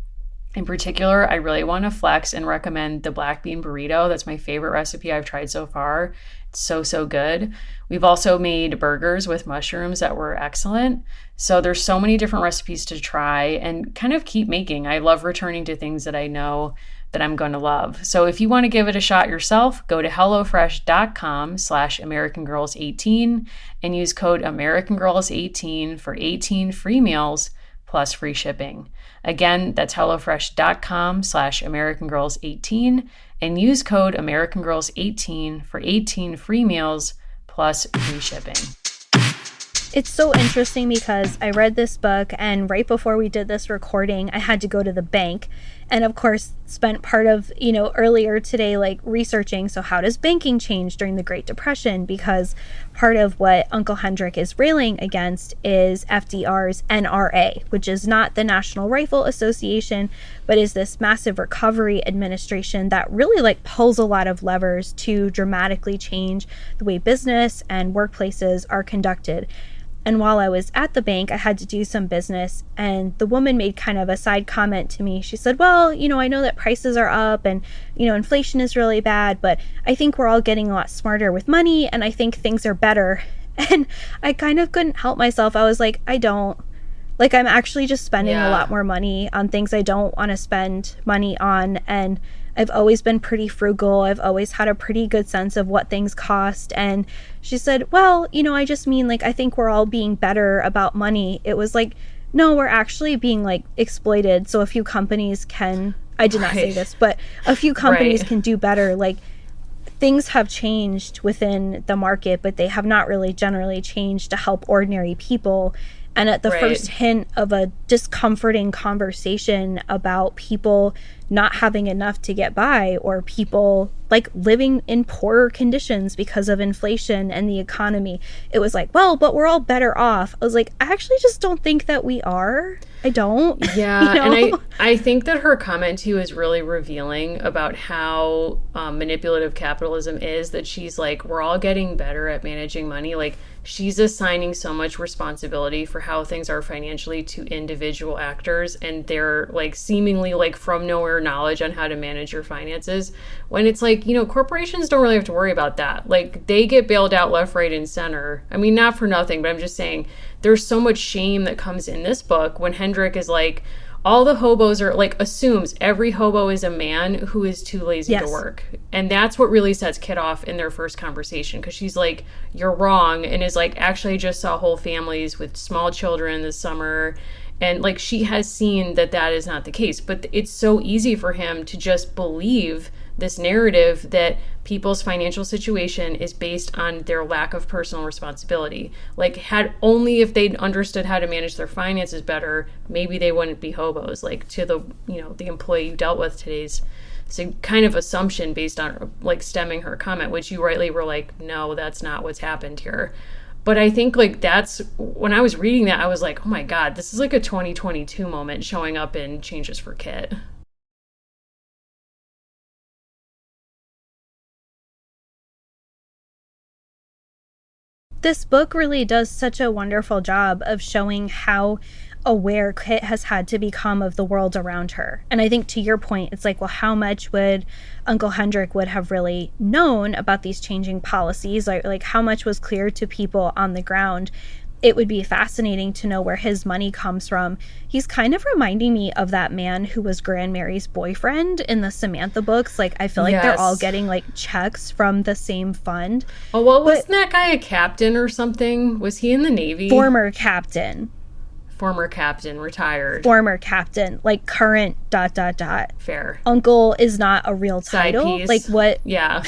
In particular, I really want to flex and recommend the black bean burrito. That's my favorite recipe I've tried so far. It's so good. We've also made burgers with mushrooms that were excellent. So there's so many different recipes to try and kind of keep making. I love returning to things that I know that I'm going to love. So if you want to give it a shot yourself, go to HelloFresh.com/AmericanGirls18 and use code AmericanGirls18 for 18 free meals plus free shipping. Again, that's HelloFresh.com/AmericanGirls18 and use code AmericanGirls18 for 18 free meals plus free shipping. It's so interesting because I read this book, and right before we did this recording, I had to go to the bank, and of course spent part of, earlier today researching, so how does banking change during the Great Depression? Because part of what Uncle Hendrik is railing against is FDR's NRA, which is not the National Rifle Association, but is this massive recovery administration that really pulls a lot of levers to dramatically change the way business and workplaces are conducted. And while I was at the bank, I had to do some business, and the woman made kind of a side comment to me. She said, well, I know that prices are up and, inflation is really bad, but I think we're all getting a lot smarter with money, and I think things are better. And I kind of couldn't help myself. I was like, I don't. I'm actually just spending a lot more money on things I don't want to spend money on, and I've always been pretty frugal. I've always had a pretty good sense of what things cost. And she said, well, I just mean I think we're all being better about money. It was no, we're actually being exploited. So a few companies can, I did not say this, but a few companies can do better. Things have changed within the market, but they have not really generally changed to help ordinary people. And at the first hint of a discomforting conversation about people not having enough to get by, or people living in poorer conditions because of inflation and the economy, it was well, but we're all better off. I was I actually just don't think that we are. I don't. Yeah. And I think that her comment too is really revealing about how manipulative capitalism is, that she's we're all getting better at managing money. She's assigning so much responsibility for how things are financially to individual actors, and they're seemingly from nowhere knowledge on how to manage your finances, when it's corporations don't really have to worry about that. They get bailed out left, right, and center. I mean, not for nothing, but I'm just saying there's so much shame that comes in this book when Hendrik is all the hobos are assumes every hobo is a man who is too lazy to work. And that's what really sets Kit off in their first conversation, because she's you're wrong, and is actually I just saw whole families with small children this summer, and she has seen that is not the case. But it's so easy for him to just believe this narrative that people's financial situation is based on their lack of personal responsibility. Had only if they'd understood how to manage their finances better, maybe they wouldn't be hobos. To the the employee you dealt with today's kind of assumption based on stemming her comment, which you rightly were no, that's not what's happened here. But I think that's when I was reading that, I was oh my God, this is a 2022 moment showing up in Changes for Kit. This book really does such a wonderful job of showing how aware Kit has had to become of the world around her. And I think to your point, it's well, how much would Uncle Hendrik would have really known about these changing policies? How much was clear to people on the ground? It would be fascinating to know where his money comes from. He's kind of reminding me of that man who was Gran Mary's boyfriend in the Samantha books. I feel they're all getting checks from the same fund. Oh, well, wasn't that guy a captain or something? Was he in the Navy? Former captain, retired. Former captain, current ... Fair. Uncle is not a real title. Side piece. What? Yeah.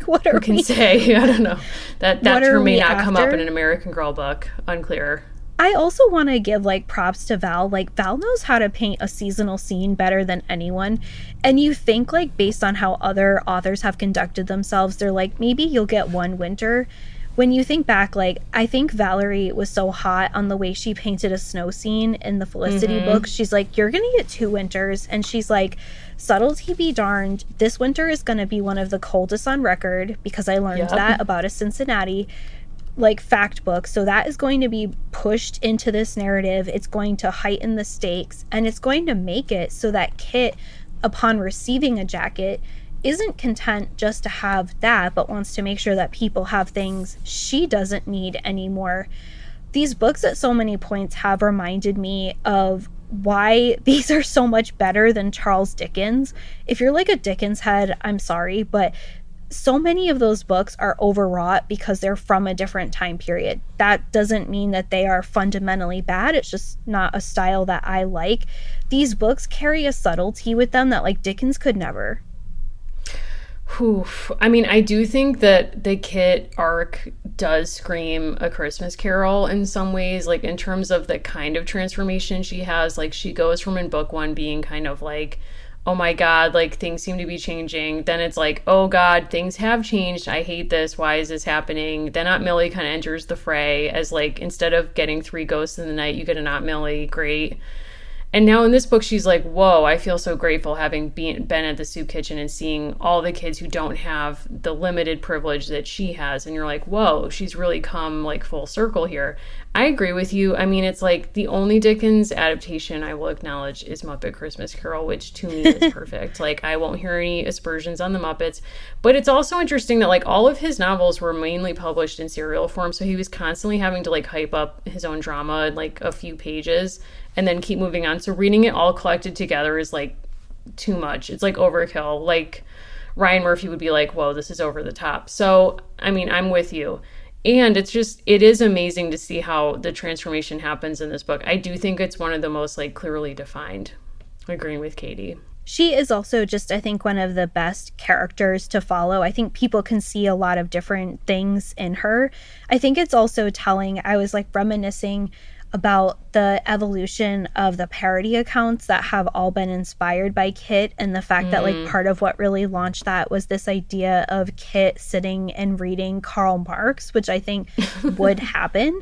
What are Who can we say? I don't know. That term may not come up after? in an American Girl book. Unclear. I also want to give like props to Val. Like Val knows how to paint a seasonal scene better than anyone. And you think like based on how other authors have conducted themselves, they're like maybe you'll get one winter. When you think back, like I think Valerie was so hot on the way she painted a snow scene in the Felicity book. She's like, you're going to get 2 winters. And she's like, subtlety be darned. This winter is going to be one of the coldest on record because I learned that about a Cincinnati like fact book. So that is going to be pushed into this narrative. It's going to heighten the stakes, and it's going to make it so that Kit, upon receiving a jacket, isn't content just to have that, but wants to make sure that people have things she doesn't need anymore. These books at so many points have reminded me of why these are so much better than Charles Dickens. If you're like a Dickens head, I'm sorry, but so many of those books are overwrought because they're from a different time period. That doesn't mean that they are fundamentally bad. It's just not a style that I like. These books carry a subtlety with them that like Dickens could never. Oof. I mean, I do think that the Kit arc does scream A Christmas Carol in some ways, like in terms of the kind of transformation she has. Like she goes from in book 1 being kind of like, oh my God, like things seem to be changing. Then it's like, oh God, things have changed. I hate this. Why is this happening? Then Aunt Millie kind of enters the fray as like, instead of getting 3 ghosts in the night, you get an Aunt Millie. Great. And now in this book, she's like, whoa, I feel so grateful having been at the soup kitchen and seeing all the kids who don't have the limited privilege that she has. And you're like, whoa, she's really come like full circle here. I agree with you. I mean, it's like the only Dickens adaptation I will acknowledge is Muppet Christmas Carol, which to me is perfect. Like, I won't hear any aspersions on the Muppets. But it's also interesting that like all of his novels were mainly published in serial form. So he was constantly having to like hype up his own drama in like a few pages and then keep moving on. So reading it all collected together is like too much. It's like overkill. Like Ryan Murphy would be like, whoa, this is over the top. So, I mean, I'm with you. And it is amazing to see how the transformation happens in this book. I do think it's one of the most like clearly defined. Agreeing with Katie. She is also just, I think, one of the best characters to follow. I think people can see a lot of different things in her. I think it's also telling. I was like reminiscing about the evolution of the parody accounts that have all been inspired by Kit, and the fact that like part of what really launched that was this idea of Kit sitting and reading Karl Marx, which I think would happen.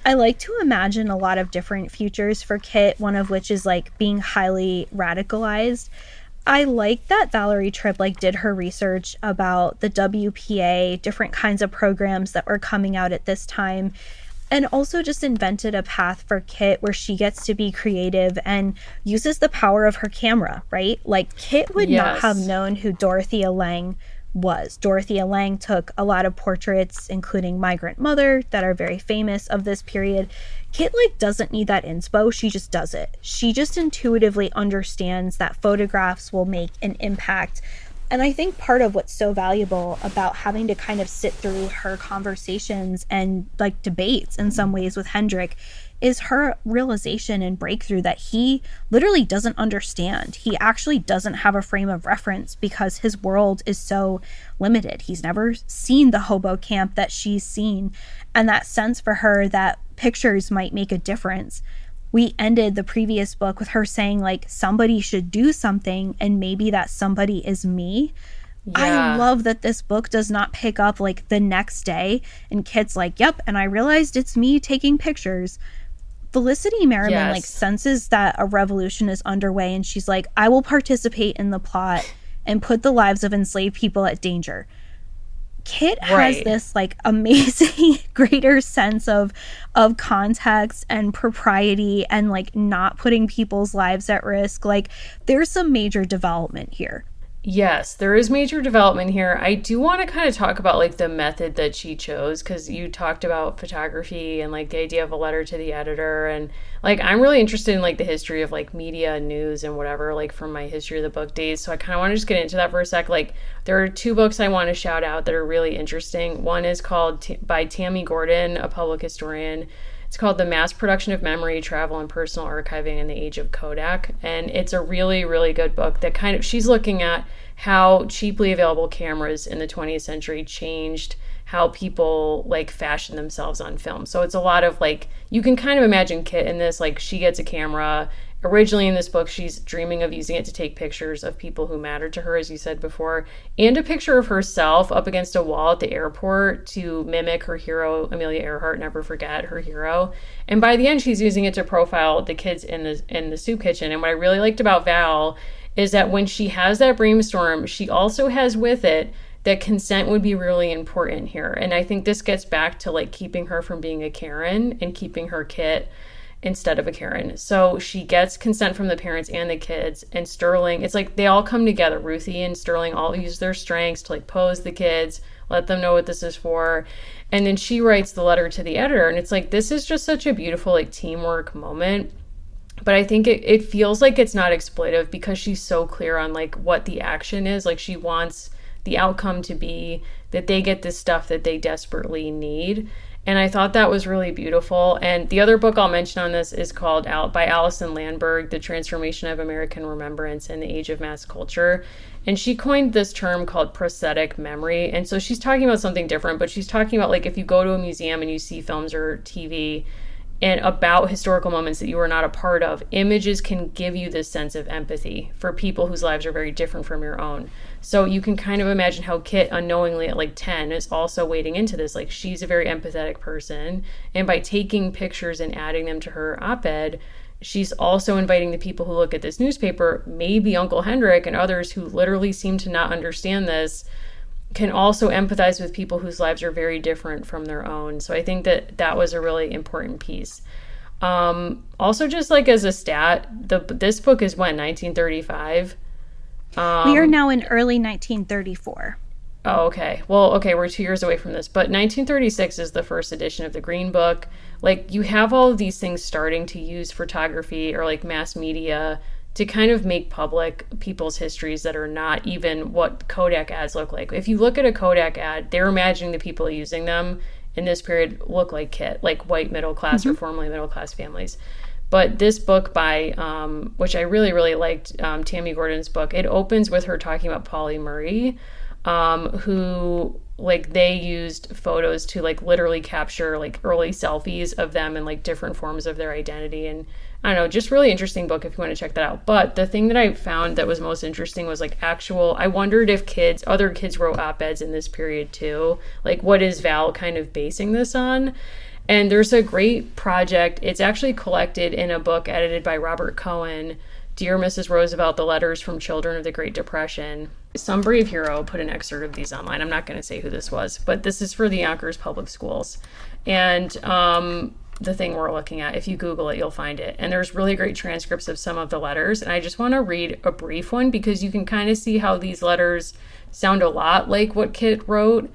I like to imagine a lot of different futures for Kit, one of which is like being highly radicalized. I like that Valerie Tripp like did her research about the WPA, different kinds of programs that were coming out at this time, and also just invented a path for Kit where she gets to be creative and uses the power of her camera, right? Like Kit would not have known who Dorothea Lange was. Dorothea Lange took a lot of portraits, including Migrant Mother, that are very famous of this period. Kit like doesn't need that inspo. She just does it. She just intuitively understands that photographs will make an impact. And I think part of what's so valuable about having to kind of sit through her conversations and like debates in some ways with Hendrik is her realization and breakthrough that he literally doesn't understand. He actually doesn't have a frame of reference because his world is so limited. He's never seen the hobo camp that she's seen. And that sense for her that pictures might make a difference. We ended the previous book with her saying like somebody should do something, and maybe that somebody is me. I love that this book does not pick up like the next day and Kit's like, yep, and I realized it's me taking pictures. Felicity Merriman like senses that a revolution is underway, and she's like, I will participate in the plot and put the lives of enslaved people at danger. Kit has this like amazing greater sense of context and propriety and like not putting people's lives at risk. Like there's some major development here. Yes, there is major development here. I do want to kind of talk about like the method that she chose, because you talked about photography and like the idea of a letter to the editor, and like I'm really interested in like the history of like media and news and whatever, like from my history of the book days. So I kind of want to just get into that for a sec. Like there are 2 books I want to shout out that are really interesting. One is called by Tammy Gordon, a public historian. It's called The Mass Production of Memory, Travel, and Personal Archiving in the Age of Kodak. And it's a really, really good book that kind of, she's looking at how cheaply available cameras in the 20th century changed how people like fashion themselves on film. So it's a lot of like, you can kind of imagine Kit in this, like she gets a camera. Originally in this book, she's dreaming of using it to take pictures of people who matter to her, as you said before, and a picture of herself up against a wall at the airport to mimic her hero, Amelia Earhart, never forget her hero. And by the end, she's using it to profile the kids in the soup kitchen. And what I really liked about Val is that when she has that brainstorm, she also has with it that consent would be really important here. And I think this gets back to like keeping her from being a Karen and keeping her Kit instead of a Karen. So she gets consent from the parents and the kids, and Sterling, it's like they all come together. Ruthie and Sterling all use their strengths to like pose the kids, let them know what this is for. And then she writes the letter to the editor, and it's like, this is just such a beautiful like teamwork moment. But I think it feels like it's not exploitive because she's so clear on like what the action is. Like she wants the outcome to be that they get this stuff that they desperately need. And I thought that was really beautiful. And the other book I'll mention on this is called by Alison Landberg, The Transformation of American Remembrance in the Age of Mass Culture. And she coined this term called prosthetic memory. And so she's talking about something different, but she's talking about like if you go to a museum and you see films or TV and about historical moments that you were not a part of, images can give you this sense of empathy for people whose lives are very different from your own. So you can kind of imagine how Kit unknowingly at like 10 is also wading into this. Like she's a very empathetic person. And by taking pictures and adding them to her op-ed, she's also inviting the people who look at this newspaper, maybe Uncle Hendrik and others who literally seem to not understand this, can also empathize with people whose lives are very different from their own. So I think that was a really important piece. Also, just like as a stat, this book is when, 1935? We are now in early 1934. Oh, okay. Well, okay, we're 2 years away from this. But 1936 is the first edition of the Green Book. Like, you have all of these things starting to use photography or like mass media to kind of make public people's histories that are not even what Kodak ads look like. If you look at a Kodak ad, they're imagining the people using them in this period look like Kit, like white middle class or formerly middle class families. But this book by, which I really, really liked, Tammy Gordon's book, it opens with her talking about Pauli Murray, who like they used photos to like literally capture like early selfies of them and like different forms of their identity. And I don't know, just really interesting book if you want to check that out. But the thing that I found that was most interesting was like I wondered if other kids wrote op-eds in this period too. Like what is Val kind of basing this on? And there's a great project. It's actually collected in a book edited by Robert Cohen, Dear Mrs. Roosevelt, The Letters from Children of the Great Depression. Some brave hero put an excerpt of these online. I'm not going to say who this was, but this is for the Yonkers Public Schools. And the thing we're looking at, if you Google it, you'll find it. And there's really great transcripts of some of the letters. And I just want to read a brief one because you can kind of see how these letters sound a lot like what Kit wrote,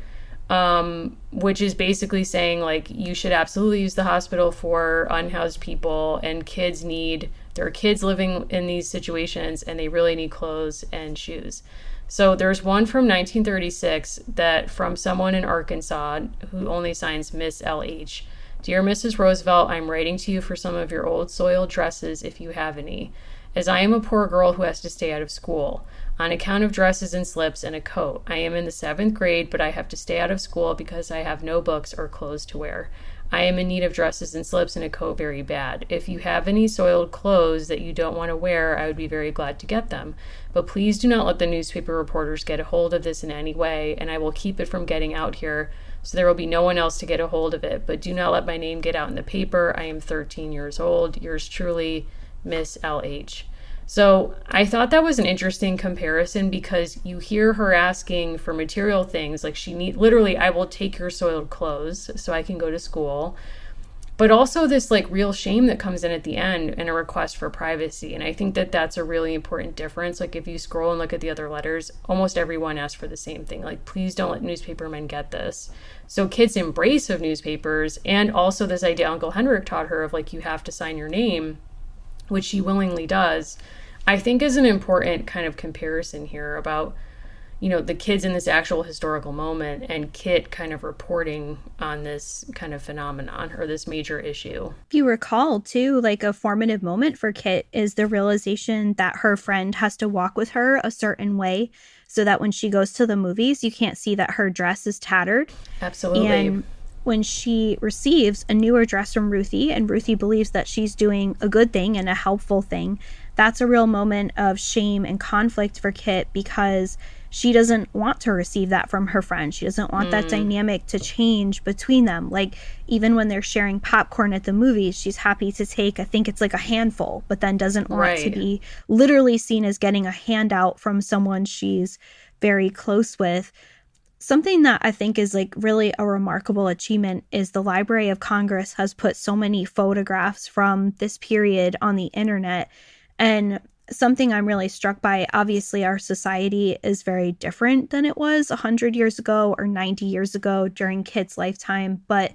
which is basically saying like you should absolutely use the hospital for unhoused people, and there are kids living in these situations and they really need clothes and shoes. So there's one from 1936 that from someone in Arkansas who only signs Miss LH. Dear Mrs. Roosevelt, I'm writing to you for some of your old soiled dresses if you have any, as I am a poor girl who has to stay out of school on account of dresses and slips and a coat. I am in the 7th grade, but I have to stay out of school because I have no books or clothes to wear. I am in need of dresses and slips and a coat very bad. If you have any soiled clothes that you don't want to wear, I would be very glad to get them. But please do not let the newspaper reporters get a hold of this in any way, and I will keep it from getting out here, so there will be no one else to get a hold of it. But do not let my name get out in the paper. I am 13 years old. Yours truly, Miss LH. So I thought that was an interesting comparison because you hear her asking for material things like literally, I will take your soiled clothes so I can go to school. But also this like real shame that comes in at the end and a request for privacy. And I think that that's a really important difference. Like if you scroll and look at the other letters, almost everyone asks for the same thing. Like, please don't let newspapermen get this. So Kit's embrace of newspapers, and also this idea Uncle Hendrik taught her of like, you have to sign your name, which she willingly does, I think is an important kind of comparison here about, the kids in this actual historical moment and Kit kind of reporting on this kind of phenomenon or this major issue. If you recall, too, like a formative moment for Kit is the realization that her friend has to walk with her a certain way so that when she goes to the movies, you can't see that her dress is tattered. Absolutely. And when she receives a newer dress from Ruthie, and Ruthie believes that she's doing a good thing and a helpful thing, that's a real moment of shame and conflict for Kit because she doesn't want to receive that from her friend. She doesn't want that dynamic to change between them. Like, even when they're sharing popcorn at the movies, she's happy to take, I think it's like a handful, but then doesn't want to be literally seen as getting a handout from someone she's very close with. Something that I think is like really a remarkable achievement is the Library of Congress has put so many photographs from this period on the internet. And something I'm really struck by, obviously our society is very different than it was 100 years ago or 90 years ago during Kit's lifetime. But,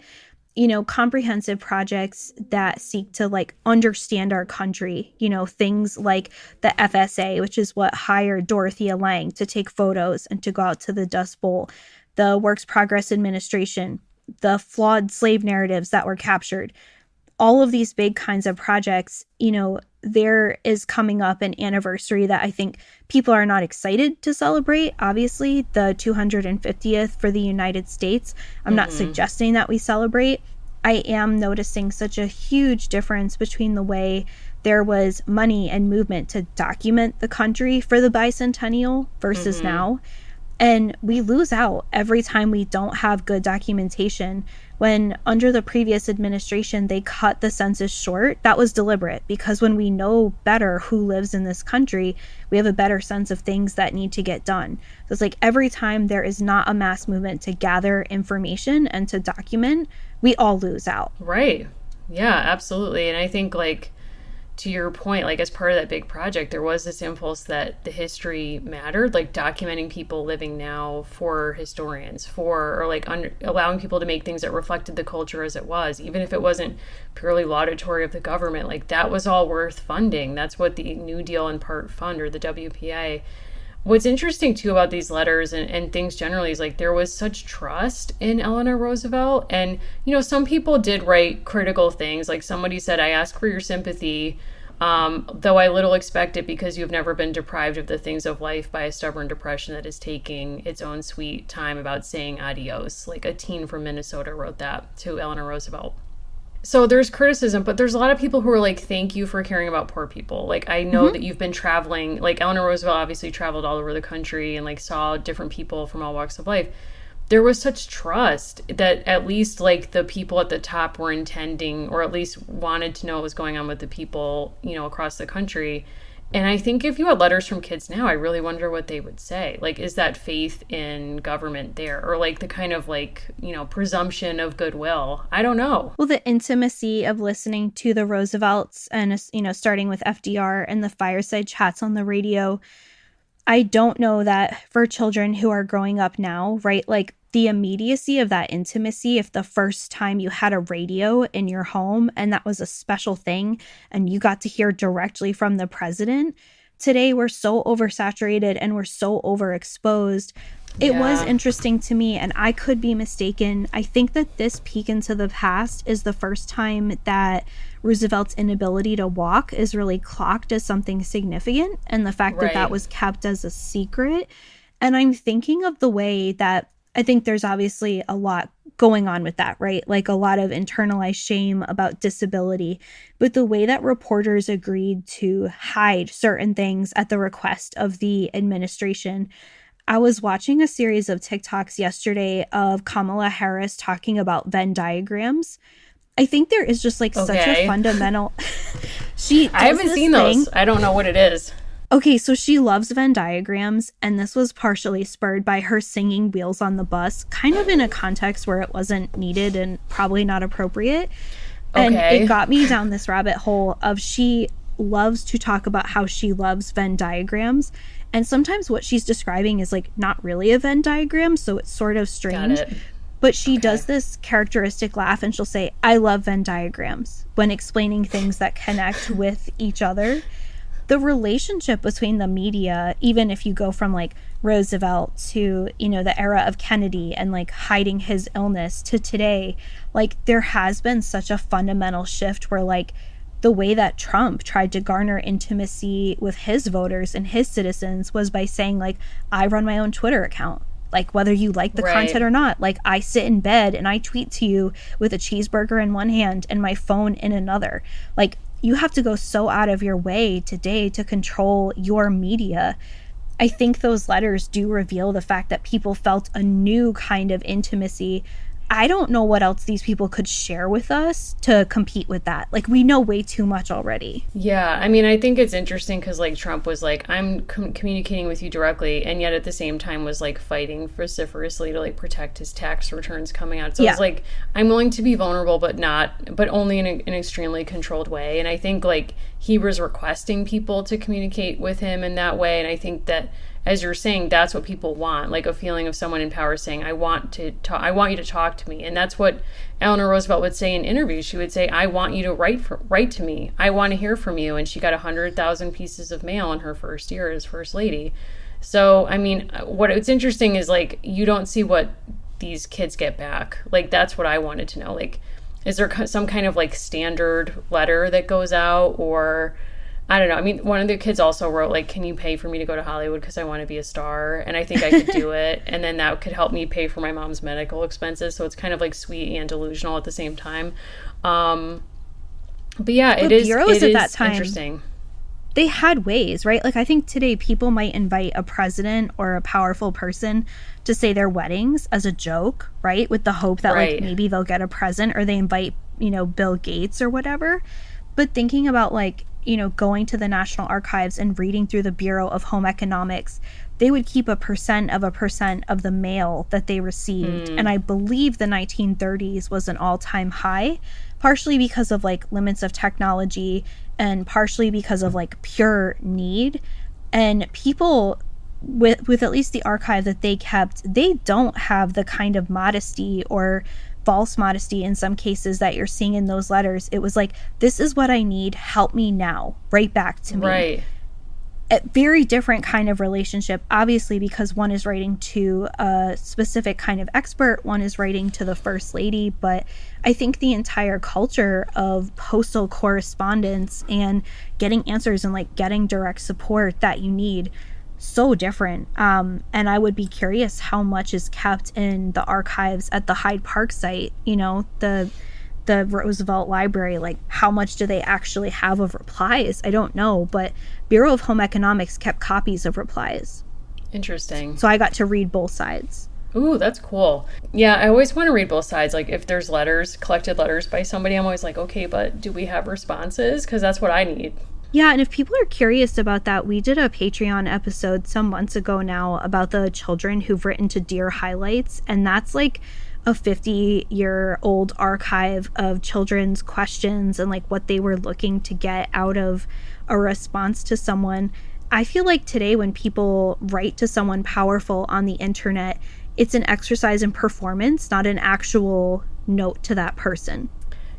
comprehensive projects that seek to like understand our country, things like the FSA, which is what hired Dorothea Lange to take photos and to go out to the Dust Bowl, the Works Progress Administration, the flawed slave narratives that were captured. All of these big kinds of projects, there is coming up an anniversary that I think people are not excited to celebrate. Obviously, the 250th for the United States. I'm not suggesting that we celebrate. I am noticing such a huge difference between the way there was money and movement to document the country for the bicentennial versus now. And we lose out every time we don't have good documentation. When under the previous administration, they cut the census short, that was deliberate because when we know better who lives in this country, we have a better sense of things that need to get done. So it's like every time there is not a mass movement to gather information and to document, we all lose out. Right. Yeah, absolutely. And I think to your point, as part of that big project, there was this impulse that the history mattered, documenting people living now for historians, allowing people to make things that reflected the culture as it was, even if it wasn't purely laudatory of the government. That was all worth funding. That's what the New Deal in Part Fund, or the WPA. What's interesting, too, about these letters and things generally is, there was such trust in Eleanor Roosevelt. And, some people did write critical things. Somebody said, I ask for your sympathy, though I little expect it because you've never been deprived of the things of life by a stubborn depression that is taking its own sweet time about saying adios. A teen from Minnesota wrote that to Eleanor Roosevelt. So there's criticism, but there's a lot of people who are thank you for caring about poor people. I know that you've been traveling, Eleanor Roosevelt obviously traveled all over the country and saw different people from all walks of life. There was such trust that at least the people at the top were intending, or at least wanted to know what was going on with the people, across the country. And I think if you had letters from kids now, I really wonder what they would say. Is that faith in government there? Or the kind of presumption of goodwill? I don't know. Well, the intimacy of listening to the Roosevelts and, starting with FDR and the fireside chats on the radio, I don't know that for children who are growing up now, right? The immediacy of that intimacy, if the first time you had a radio in your home and that was a special thing and you got to hear directly from the president, today we're so oversaturated and we're so overexposed. It was interesting to me, and I could be mistaken. I think that this peek into the past is the first time that Roosevelt's inability to walk is really clocked as something significant, and the fact that that was kept as a secret. And I'm thinking of the way that I think there's obviously a lot going on with that, right? A lot of internalized shame about disability, but the way that reporters agreed to hide certain things at the request of the administration. I was watching a series of TikToks yesterday of Kamala Harris talking about Venn diagrams. I think there is just such a fundamental. I haven't seen those. I don't know what it is. Okay, so she loves Venn diagrams, and this was partially spurred by her singing Wheels on the Bus, kind of in a context where it wasn't needed and probably not appropriate. And it got me down this rabbit hole of she loves to talk about how she loves Venn diagrams. And sometimes what she's describing is not really a Venn diagram, so it's sort of strange. But she does this characteristic laugh and she'll say, I love Venn diagrams when explaining things that connect with each other. the relationship between the media, even if you go from like Roosevelt to, you know, the era of Kennedy and like hiding his illness to today, like there has been such a fundamental shift where like the way that Trump tried to garner intimacy with his voters and his citizens was by saying like, I run my own Twitter account. Like whether you like the content or not, like I sit in bed and I tweet to you with a cheeseburger in one hand and my phone in another. Like you have to go so out of your way today to control your media. I think those letters do reveal the fact that people felt a new kind of intimacy. I don't know what else these people could share with us to compete with that. Like, we know way too much already. Yeah, I mean, I think it's interesting because, like, Trump was like, I'm communicating with you directly, and yet at the same time was, like, fighting vociferously to, like, protect his tax returns coming out. So it's like, I'm willing to be vulnerable, but only in an extremely controlled way. And I think, like, he was requesting people to communicate with him in that way, and I think that, as you're saying, that's what people want, like a feeling of someone in power saying, I want you to talk to me. And that's what Eleanor Roosevelt would say in interviews. She would say, I want you to write to me. I want to hear from you. And she got 100,000 pieces of mail in her first year as first lady. So, I mean, what's interesting is, like, you don't see what these kids get back. Like, that's what I wanted to know. Like, is there some kind of, like, standard letter that goes out, or I don't know. I mean, one of the kids also wrote, like, can you pay for me to go to Hollywood because I want to be a star? And I think I could do it. And then that could help me pay for my mom's medical expenses. So it's kind of, like, sweet and delusional at the same time. But yeah, it is at that time interesting. They had ways, right? Like, I think today people might invite a president or a powerful person to say their weddings as a joke, right? With the hope that, like, maybe they'll get a present, or they invite, you know, Bill Gates or whatever. But thinking about, like, you know, going to the National Archives and reading through the Bureau of Home Economics, they would keep a percent of the mail that they received. And I believe the 1930s was an all-time high, partially because of, like, limits of technology and partially because of, like, pure need. And people with at least the archive that they kept, they don't have the kind of modesty or false modesty in some cases that you're seeing in those letters. It was like, this is what I need, help me now, right back to me. Right. A very different kind of relationship, obviously, because one is writing to a specific kind of expert, one is writing to the first lady. But I think the entire culture of postal correspondence and getting answers and, like, getting direct support that you need, so different. And I would be curious how much is kept in the archives at the Hyde Park site, you know, the Roosevelt Library. Like, how much do they actually have of replies? I don't know, but Bureau of Home Economics kept copies of replies. Interesting. So I got to read both sides. Ooh, that's cool. Yeah, I always want to read both sides. Like, if there's collected letters by somebody, I'm always like, okay, but do we have responses? Because that's what I need. Yeah, and if people are curious about that, we did a Patreon episode some months ago now about the children who've written to Dear Highlights, and that's like a 50-year-old archive of children's questions and, like, what they were looking to get out of a response to someone. I feel like today when people write to someone powerful on the internet, it's an exercise in performance, not an actual note to that person.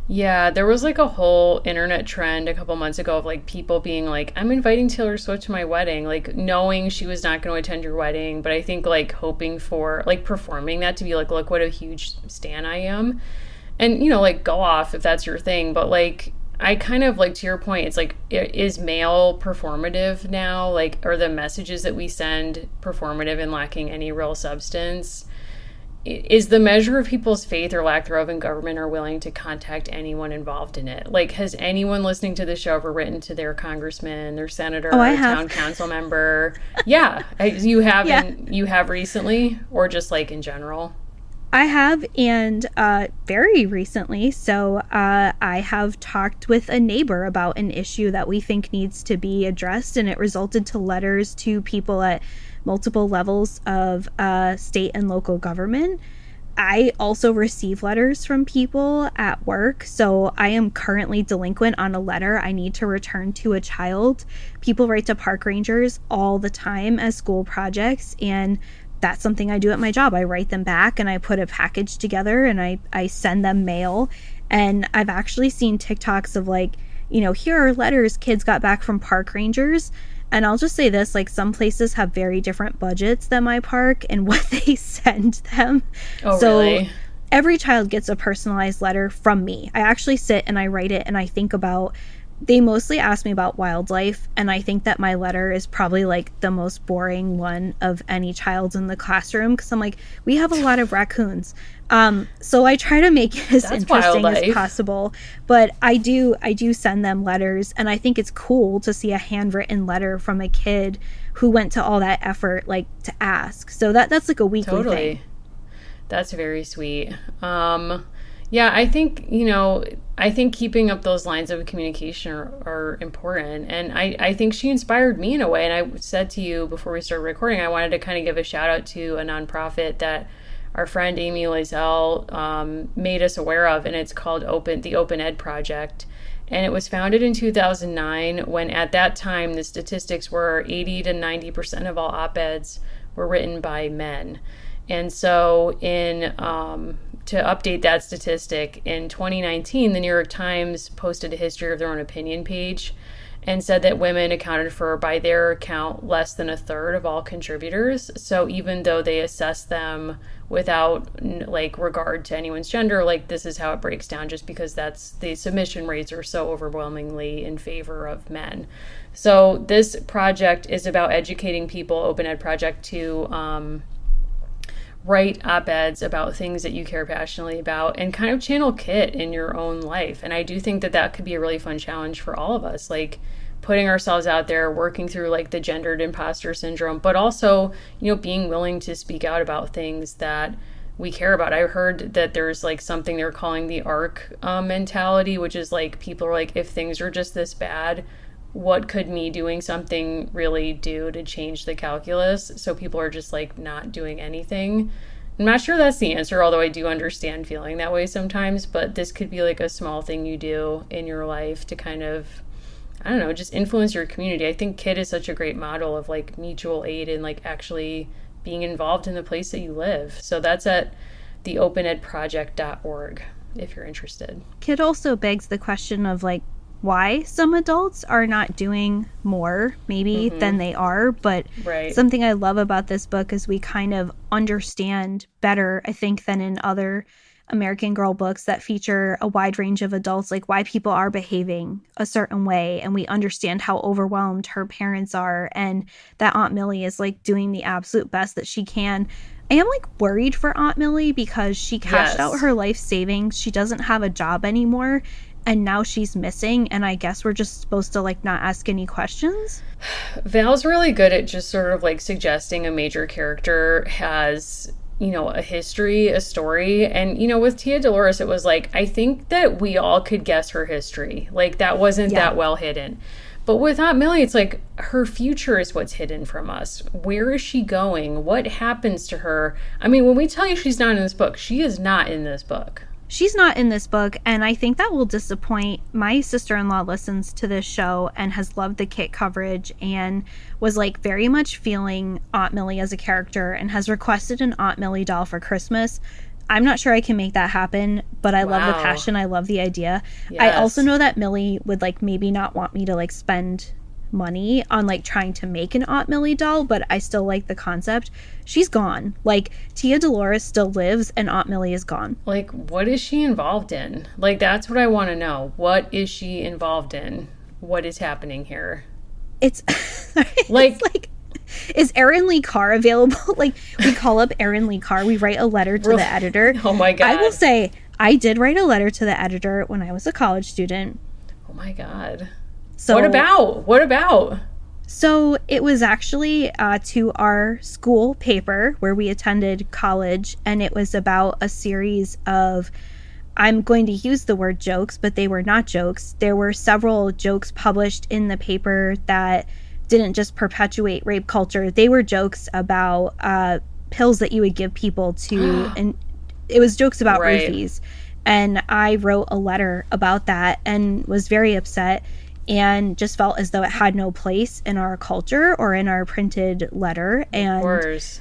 Yeah, there was, like, a whole internet trend a couple months ago of, like, people being like, I'm inviting Taylor Swift to my wedding, like, knowing she was not going to attend your wedding, but I think, like, hoping for, like, performing that to be like, look what a huge stan I am. And, you know, like, go off if that's your thing. But, like, I kind of, like, to your point, it's like, is mail performative now? Like, are the messages that we send performative and lacking any real substance? Is the measure of people's faith or lack thereof in government or willing to contact anyone involved in it? Like, has anyone listening to the show ever written to their congressman, their senator, town council member? Yeah. You have, you have recently, or just, like, in general? I have, and very recently. So I have talked with a neighbor about an issue that we think needs to be addressed, and it resulted to letters to people at multiple levels of state and local government. I also receive letters from people at work. So I am currently delinquent on a letter I need to return to a child. People write to park rangers all the time as school projects, and that's something I do at my job. I write them back and I put a package together and I send them mail. And I've actually seen TikToks of, like, here are letters kids got back from park rangers. And I'll just say this, like, some places have very different budgets than my park and what they send them. Oh, so really? Every child gets a personalized letter from me. I actually sit and I write it, and I think about, they mostly ask me about wildlife, and I think that my letter is probably like the most boring one of any child in the classroom, because I'm like, we have a lot of raccoons. So I try to make it as That's interesting wildlife. as possible, but I do send them letters, and I think it's cool to see a handwritten letter from a kid who went to all that effort, like, to ask. So that's like a weekly thing. That's very sweet. Yeah, I think, I think keeping up those lines of communication are important. And I think she inspired me in a way. And I said to you before we started recording, I wanted to kind of give a shout out to a nonprofit that our friend Amy Loisel made us aware of, and it's called the Open Ed Project. And it was founded in 2009, when at that time the statistics were 80 to 90% of all op-eds were written by men. And so to update that statistic, in 2019, the New York Times posted a history of their own opinion page and said that women accounted for, by their count, less than a third of all contributors. So even though they assess them without like regard to anyone's gender, like, this is how it breaks down, just because the submission rates are so overwhelmingly in favor of men. So this project is about educating people, Open Ed Project, to write op-eds about things that you care passionately about and kind of channel Kit in your own life. And I do think that could be a really fun challenge for all of us, like putting ourselves out there, working through like the gendered imposter syndrome, but also, being willing to speak out about things that we care about. I heard that there's like something they're calling the ARC mentality, which is like, people are like, if things are just this bad, what could me doing something really do to change the calculus? So people are just like not doing anything. I'm not sure that's the answer, although I do understand feeling that way sometimes, but this could be like a small thing you do in your life to kind of, I don't know, just influence your community. I think Kit is such a great model of like mutual aid and like actually being involved in the place that you live. So that's at theopenedproject.org if you're interested. Kit also begs the question of like, why some adults are not doing more maybe than they are, but something I love about this book is we kind of understand better, I think, than in other American Girl books that feature a wide range of adults, like why people are behaving a certain way, and we understand how overwhelmed her parents are, and that Aunt Millie is like doing the absolute best that she can. I am like worried for Aunt Millie because she cashed out her life savings. She doesn't have a job anymore, and now she's missing, and I guess we're just supposed to like not ask any questions. Val's really good at just sort of like suggesting a major character has, a history, a story. And, with Tia Dolores, it was like, I think that we all could guess her history. Like, that wasn't that well hidden. But with Aunt Millie, it's like her future is what's hidden from us. Where is she going? What happens to her? I mean, when we tell you she's not in this book, she is not in this book. She's not in this book, and I think that will disappoint. My sister-in-law listens to this show and has loved the Kit coverage and was like very much feeling Aunt Millie as a character and has requested an Aunt Millie doll for Christmas. I'm not sure I can make that happen, but I love the passion. I love the idea. Yes. I also know that Millie would like maybe not want me to like spend money on like trying to make an Aunt Millie doll, but I still like the concept. She's gone. Like, Tia Dolores still lives and Aunt Millie is gone. Like, what is she involved in? Like, that's what I want to know. What is she involved in? What is happening here? It's like is Erin Lee Carr available? Like, we call up Erin Lee Carr, we write a letter to the editor. Oh my God. I will say, I did write a letter to the editor when I was a college student. Oh my God. So, What about? So it was actually to our school paper where we attended college, and it was about a series of, I'm going to use the word jokes, but they were not jokes. There were several jokes published in the paper that didn't just perpetuate rape culture. They were jokes about pills that you would give people to, and it was jokes about roofies. And I wrote a letter about that and was very upset, and just felt as though it had no place in our culture or in our printed letter. And of course.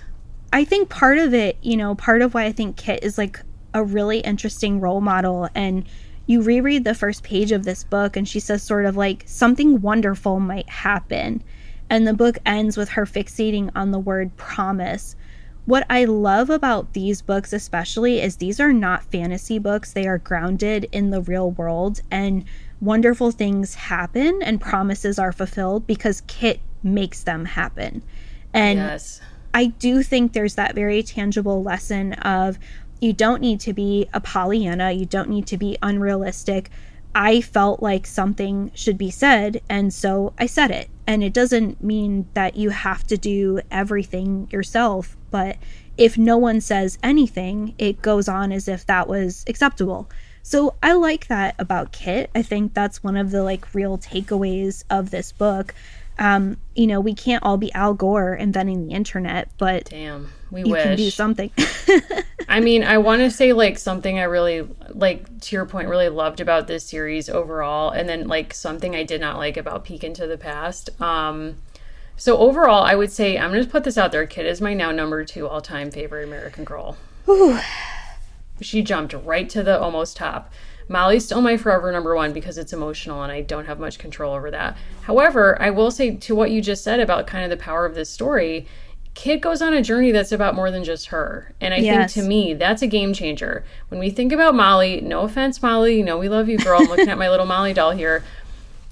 I think part of it, part of why I think Kit is like a really interesting role model, and you reread the first page of this book and she says sort of like something wonderful might happen. And the book ends with her fixating on the word promise. What I love about these books especially is these are not fantasy books. They are grounded in the real world, and wonderful things happen and promises are fulfilled because Kit makes them happen. And yes. I do think there's that very tangible lesson of you don't need to be a Pollyanna. You don't need to be unrealistic. I felt like something should be said, and so I said it. And it doesn't mean that you have to do everything yourself, but if no one says anything, it goes on as if that was acceptable. So I like that about Kit. I think that's one of the like real takeaways of this book. You know, we can't all be Al Gore inventing the internet, but damn, we you wish. can do something. I mean, I want to say like something I really, like to your point, really loved about this series overall, and then like something I did not like about Peek into the Past. So overall, I would say, I'm going to put this out there, Kit is my now number 2 all-time favorite American Girl. Whew. She jumped right to the almost top. Molly's still my forever number 1 because it's emotional and I don't have much control over that. However, I will say to what you just said about kind of the power of this story, Kit goes on a journey that's about more than just her. And I think to me, that's a game changer. When we think about Molly, no offense, Molly, you know, we love you, girl. I'm looking at my little Molly doll here.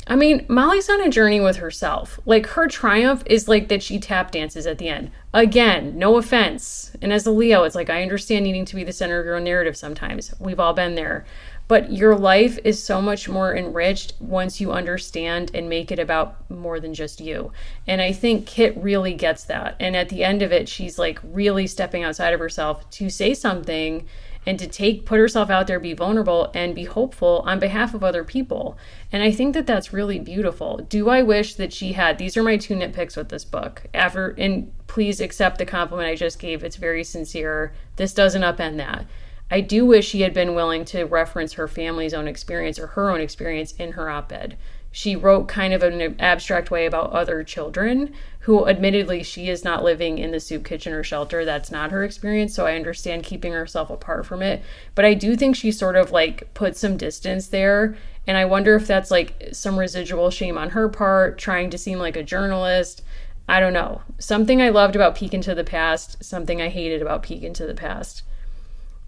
I mean, Molly's on a journey with herself. Like, her triumph is like that she tap dances at the end. Again, no offense. And as a Leo, it's like, I understand needing to be the center of your own narrative sometimes. We've all been there. But your life is so much more enriched once you understand and make it about more than just you. And I think Kit really gets that. And at the end of it, she's like really stepping outside of herself to say something and to put herself out there, be vulnerable, and be hopeful on behalf of other people. And I think that that's really beautiful. Do I wish that she had, these are my 2 nitpicks with this book. And please accept the compliment I just gave. It's very sincere. This doesn't upend that. I do wish she had been willing to reference her family's own experience or her own experience in her op-ed. She wrote kind of an abstract way about other children who, admittedly, she is not living in the soup kitchen or shelter. That's not her experience, so I understand keeping herself apart from it. But I do think she sort of like put some distance there, and I wonder if that's like some residual shame on her part, trying to seem like a journalist. I don't know. Something I loved about Peek into the Past, something I hated about Peek into the Past.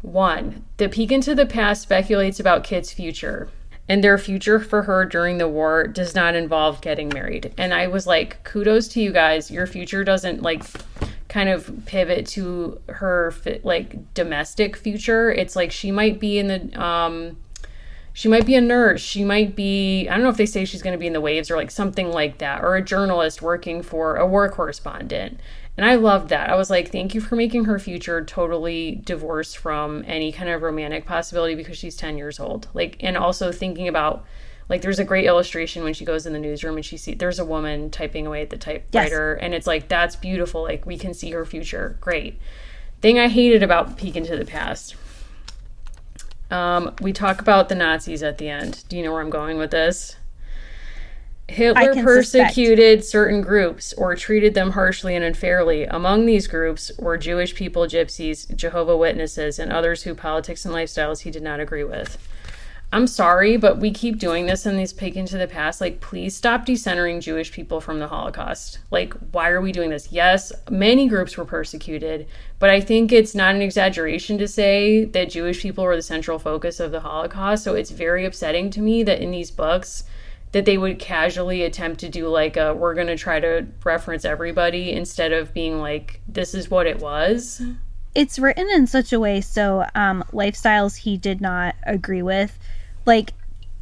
1, the Peek into the Past speculates about Kit's future. And their future for her during the war does not involve getting married. And I was like, kudos to you guys. Your future doesn't like kind of pivot to her like domestic future. It's like she might be in the, she might be a nurse. She might be, I don't know if they say she's going to be in the waves or like something like that, or a journalist working for a war correspondent. And I loved that. I was like, thank you for making her future totally divorced from any kind of romantic possibility because she's 10 years old. Like, and also thinking about, like, there's a great illustration when she goes in the newsroom and there's a woman typing away at the typewriter. Yes. And it's like, that's beautiful. Like, we can see her future. Great. Thing I hated about Peek into the Past. We talk about the Nazis at the end. Do you know where I'm going with this? Hitler persecuted certain groups or treated them harshly and unfairly. Among these groups were Jewish people, gypsies, Jehovah's Witnesses, and others whose politics and lifestyles he did not agree with. I'm sorry, but we keep doing this in these Peek into the Past. Like, please stop decentering Jewish people from the Holocaust. Like, why are we doing this? Yes, many groups were persecuted, but I think it's not an exaggeration to say that Jewish people were the central focus of the Holocaust. So it's very upsetting to me that in these books, that they would casually attempt to do like we're going to try to reference everybody instead of being like, this is what it was. It's written in such a way so lifestyles he did not agree with. Like,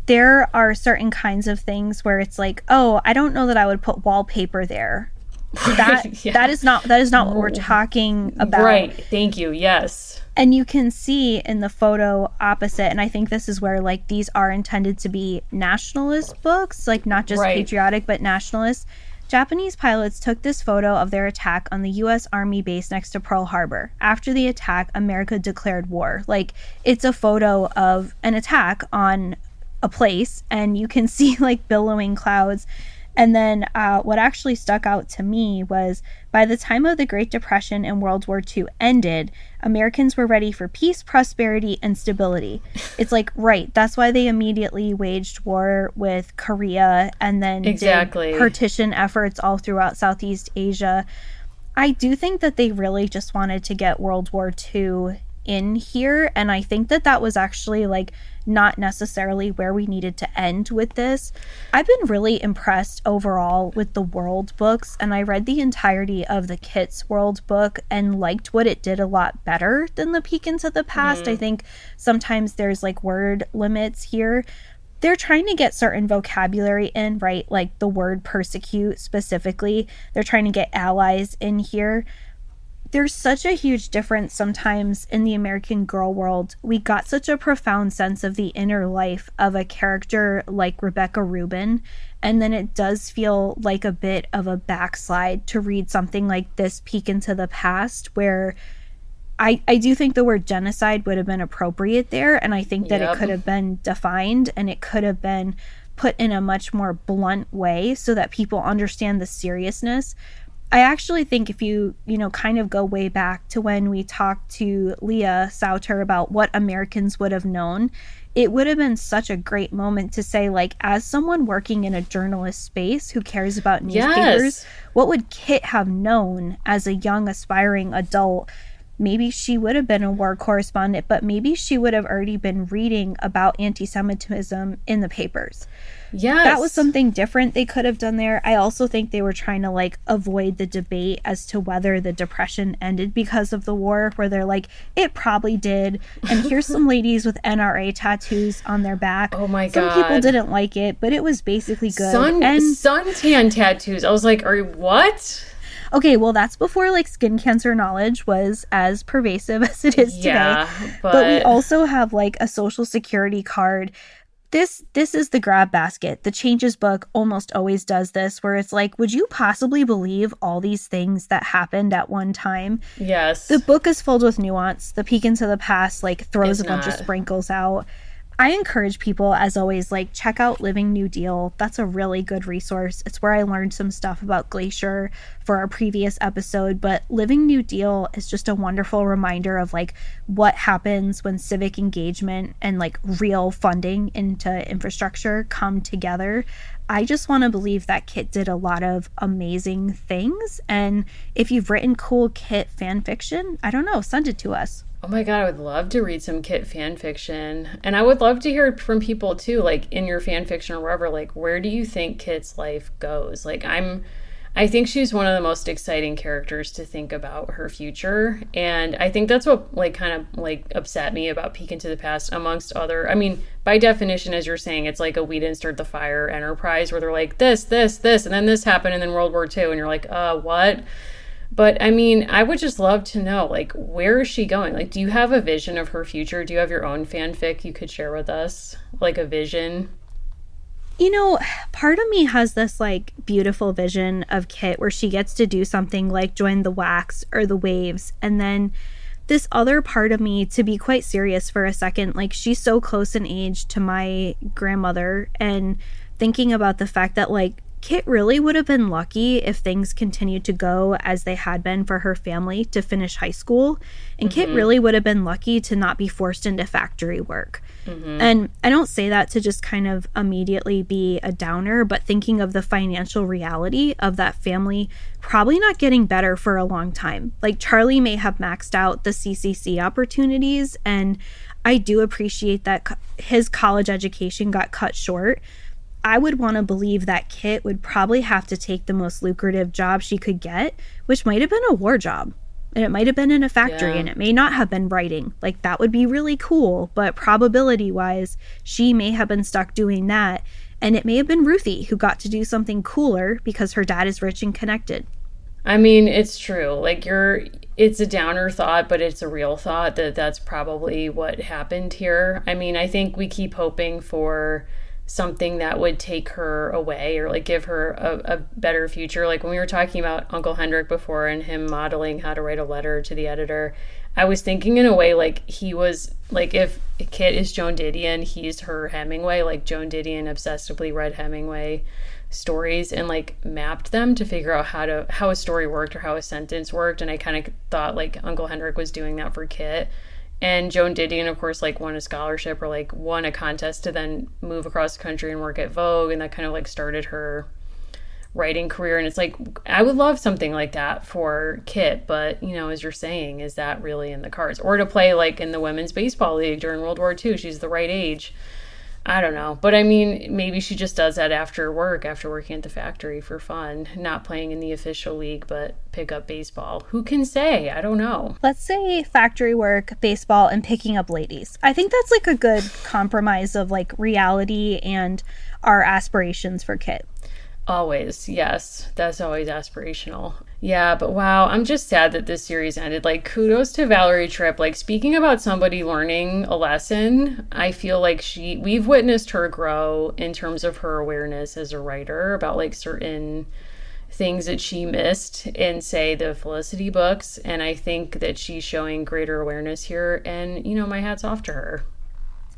there are certain kinds of things where it's like, oh, I don't know that I would put wallpaper there. That is not what we're talking about. Right. Thank you. Yes. And you can see in the photo opposite, and I think this is where like these are intended to be nationalist books, like not just patriotic, but nationalist. Japanese pilots took this photo of their attack on the U.S. Army base next to Pearl Harbor. After the attack, America declared war. Like, it's a photo of an attack on a place, and you can see like billowing clouds. And then what actually stuck out to me was by the time of the Great Depression and World War II ended, Americans were ready for peace, prosperity, and stability. It's like, right, that's why they immediately waged war with Korea and then did partition efforts all throughout Southeast Asia. I do think that they really just wanted to get World War II in here, and I think that that was actually like not necessarily where we needed to end with this. I've been really impressed overall with the World books, and I read the entirety of the Kit's World book and liked what it did a lot better than the Peek into the Past. I think sometimes there's like word limits here. They're trying to get certain vocabulary in, right? Like the word persecute specifically. They're trying to get allies in here. There's such a huge difference sometimes in the American Girl world. We got such a profound sense of the inner life of a character like Rebecca Rubin, and then it does feel like a bit of a backslide to read something like this Peek into the Past, where I do think the word genocide would have been appropriate there, and I think that it could have been defined and it could have been put in a much more blunt way so that people understand the seriousness. I actually think if you kind of go way back to when we talked to Leah Sauter about what Americans would have known, it would have been such a great moment to say, like, as someone working in a journalist space who cares about newspapers, what would Kit have known as a young aspiring adult? Maybe she would have been a war correspondent, but maybe she would have already been reading about anti-Semitism in the papers. Yes. That was something different they could have done there. I also think they were trying to like avoid the debate as to whether the Depression ended because of the war, where they're like, it probably did. And here's some ladies with NRA tattoos on their back. Oh my God. Some people didn't like it, but it was basically good. Suntan tattoos. I was like, what? Okay, well, that's before like skin cancer knowledge was as pervasive as it is today. But we also have like a social security card. This is the grab basket. The Changes book almost always does this, where it's like, would you possibly believe all these things that happened at one time? Yes. The book is filled with nuance. The Peek into the Past like throws a bunch of sprinkles out. I encourage people, as always, like, check out Living New Deal. That's a really good resource. It's where I learned some stuff about Glacier for our previous episode, but Living New Deal is just a wonderful reminder of, like, what happens when civic engagement and, like, real funding into infrastructure come together. I just want to believe that Kit did a lot of amazing things, and if you've written cool Kit fan fiction, I don't know, send it to us. Oh my God, I would love to read some Kit fan fiction. And I would love to hear from people too, like in your fan fiction or wherever, like, where do you think Kit's life goes? Like, I think she's one of the most exciting characters to think about her future. And I think that's what like kind of like upset me about Peek into the Past, amongst other, I mean, by definition, as you're saying, it's like a we didn't start the fire enterprise where they're like this, and then this happened, and then World War II, and you're like, what? But I mean, I would just love to know, like, where is she going? Like, do you have a vision of her future? Do you have your own fanfic you could share with us? Like a vision? You know, part of me has this, like, beautiful vision of Kit where she gets to do something like join the Wax or the Waves. And then this other part of me, to be quite serious for a second, like, she's so close in age to my grandmother, and thinking about the fact that, like, Kit really would have been lucky if things continued to go as they had been for her family to finish high school. And Kit really would have been lucky to not be forced into factory work. And I don't say that to just kind of immediately be a downer, but thinking of the financial reality of that family probably not getting better for a long time. Like, Charlie may have maxed out the CCC opportunities, and I do appreciate that his college education got cut short. I would want to believe that Kit would probably have to take the most lucrative job she could get, which might have been a war job. And it might have been in a factory, and it may not have been writing. Like, that would be really cool, but probability-wise, she may have been stuck doing that. And it may have been Ruthie who got to do something cooler because her dad is rich and connected. I mean, it's true. Like, it's a downer thought, but it's a real thought that that's probably what happened here. I mean, I think we keep hoping for something that would take her away or like give her a better future. Like when we were talking about Uncle Hendrik before and him modeling how to write a letter to the editor, I was thinking in a way like he was like, if Kit is Joan Didion, he's her Hemingway. Like Joan Didion obsessively read Hemingway stories and like mapped them to figure out how a story worked or how a sentence worked. And I kind of thought like Uncle Henrik was doing that for Kit. And Joan Didion, of course, like won a scholarship or like won a contest to then move across the country and work at Vogue. And that kind of like started her writing career. And it's like, I would love something like that for Kit. But, you know, as you're saying, is that really in the cards? Or to play like in the Women's Baseball League during World War II. She's the right age. I don't know. But I mean, maybe she just does that after work, after working at the factory for fun, not playing in the official league, but pick up baseball. Who can say? I don't know. Let's say factory work, baseball, and picking up ladies. I think that's like a good compromise of like reality and our aspirations for Kit. Always. Yes. That's always aspirational. Yeah, but wow, I'm just sad that this series ended. Like, kudos to Valerie Tripp. Like, speaking about somebody learning a lesson, I feel like we've witnessed her grow in terms of her awareness as a writer about like certain things that she missed in, say, the Felicity books. And I think that she's showing greater awareness here. And, you know, my hat's off to her.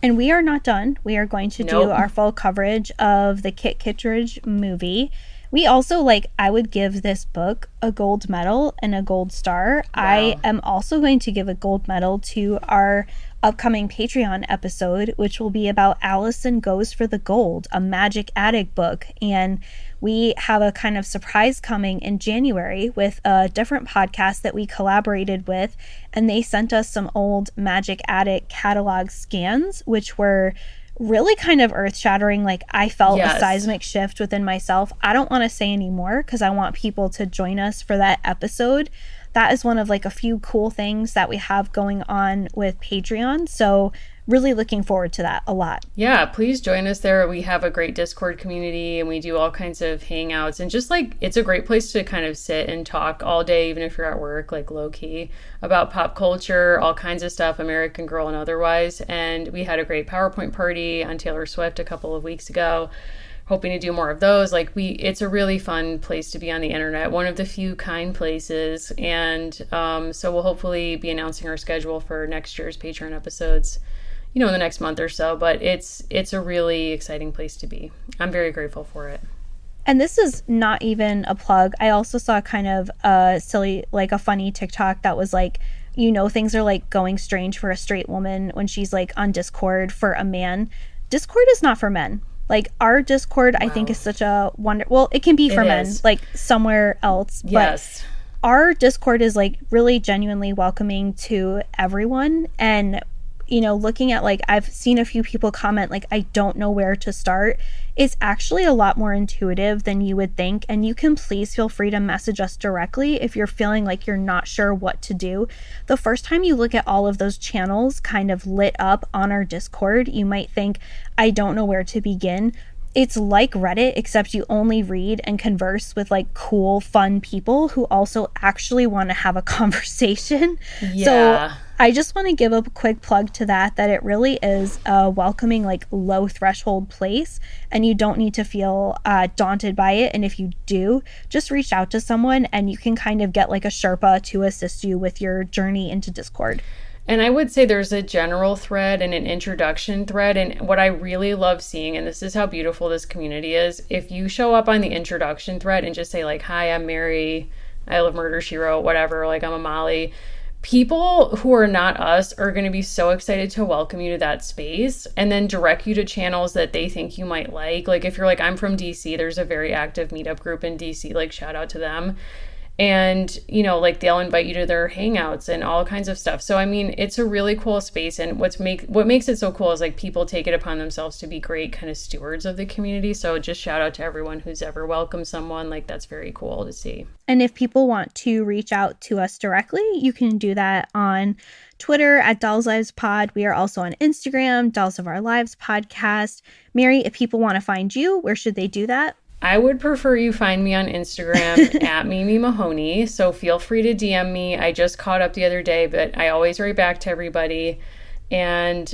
And we are not done. We are going to do our full coverage of the Kit Kittredge movie. We also, like, I would give this book a gold medal and a gold star. Wow. I am also going to give a gold medal to our upcoming Patreon episode, which will be about Allison Goes for the Gold, a Magic Attic book. And we have a kind of surprise coming in January with a different podcast that we collaborated with. And they sent us some old Magic Attic catalog scans, which were really kind of earth-shattering. Like, I felt a seismic shift within myself. I don't want to say any more because I want people to join us for that episode. That is one of like a few cool things that we have going on with Patreon. So really looking forward to that a lot. Yeah, please join us there. We have a great Discord community and we do all kinds of hangouts, and just like, it's a great place to kind of sit and talk all day, even if you're at work, like low key, about pop culture, all kinds of stuff, American Girl and otherwise. And we had a great PowerPoint party on Taylor Swift a couple of weeks ago. Hoping to do more of those. Like, it's a really fun place to be on the internet, one of the few kind places. And so we'll hopefully be announcing our schedule for next year's Patreon episodes, you know, in the next month or so. But it's a really exciting place to be. I'm very grateful for it. And this is not even a plug. I also saw kind of a silly, like a funny TikTok that was like, you know, things are like going strange for a straight woman when she's like on Discord for a man. Discord is not for men. Like, our Discord, wow, I think is such a well, it can be for men, like somewhere else. Yes. But our Discord is like really genuinely welcoming to everyone. And, you know, looking at like, I've seen a few people comment like, I don't know where to start. It's actually a lot more intuitive than you would think. And you can please feel free to message us directly if you're feeling like you're not sure what to do. The first time you look at all of those channels kind of lit up on our Discord, you might think, I don't know where to begin. It's like Reddit, except you only read and converse with like cool, fun people who also actually want to have a conversation. Yeah. So I just want to give a quick plug to that it really is a welcoming, like low threshold place, and you don't need to feel daunted by it. And if you do, just reach out to someone and you can kind of get like a Sherpa to assist you with your journey into Discord. And I would say there's a general thread and an introduction thread. And what I really love seeing, and this is how beautiful this community is, if you show up on the introduction thread and just say like, hi, I'm Mary, I love Murder, She Wrote, whatever, like I'm a Molly, people who are not us are going to be so excited to welcome you to that space and then direct you to channels that they think you might like. Like if you're like, I'm from DC, there's a very active meetup group in DC, like shout out to them. And, you know, like they'll invite you to their hangouts and all kinds of stuff. So, I mean, it's a really cool space. And what makes it so cool is like people take it upon themselves to be great kind of stewards of the community. So just shout out to everyone who's ever welcomed someone. Like, that's very cool to see. And if people want to reach out to us directly, you can do that on Twitter at Dolls Lives Pod. We are also on Instagram, Dolls of Our Lives Podcast. Mary, if people want to find you, where should they do that? I would prefer you find me on Instagram at Mimi Mahoney. So feel free to DM me. I just caught up the other day, but I always write back to everybody. And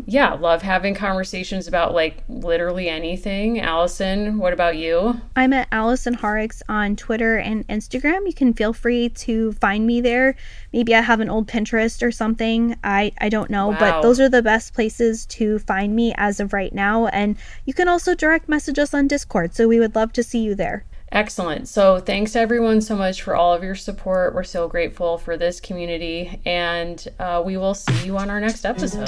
yeah, love having conversations about like literally anything. Allison, what about you? I'm at Allison Horrocks on Twitter and Instagram. You can feel free to find me there. Maybe I have an old Pinterest or something. I don't know, Wow. but those are the best places to find me as of right now. And you can also direct message us on Discord. So we would love to see you there. Excellent. So thanks everyone so much for all of your support. We're so grateful for this community, and we will see you on our next episode.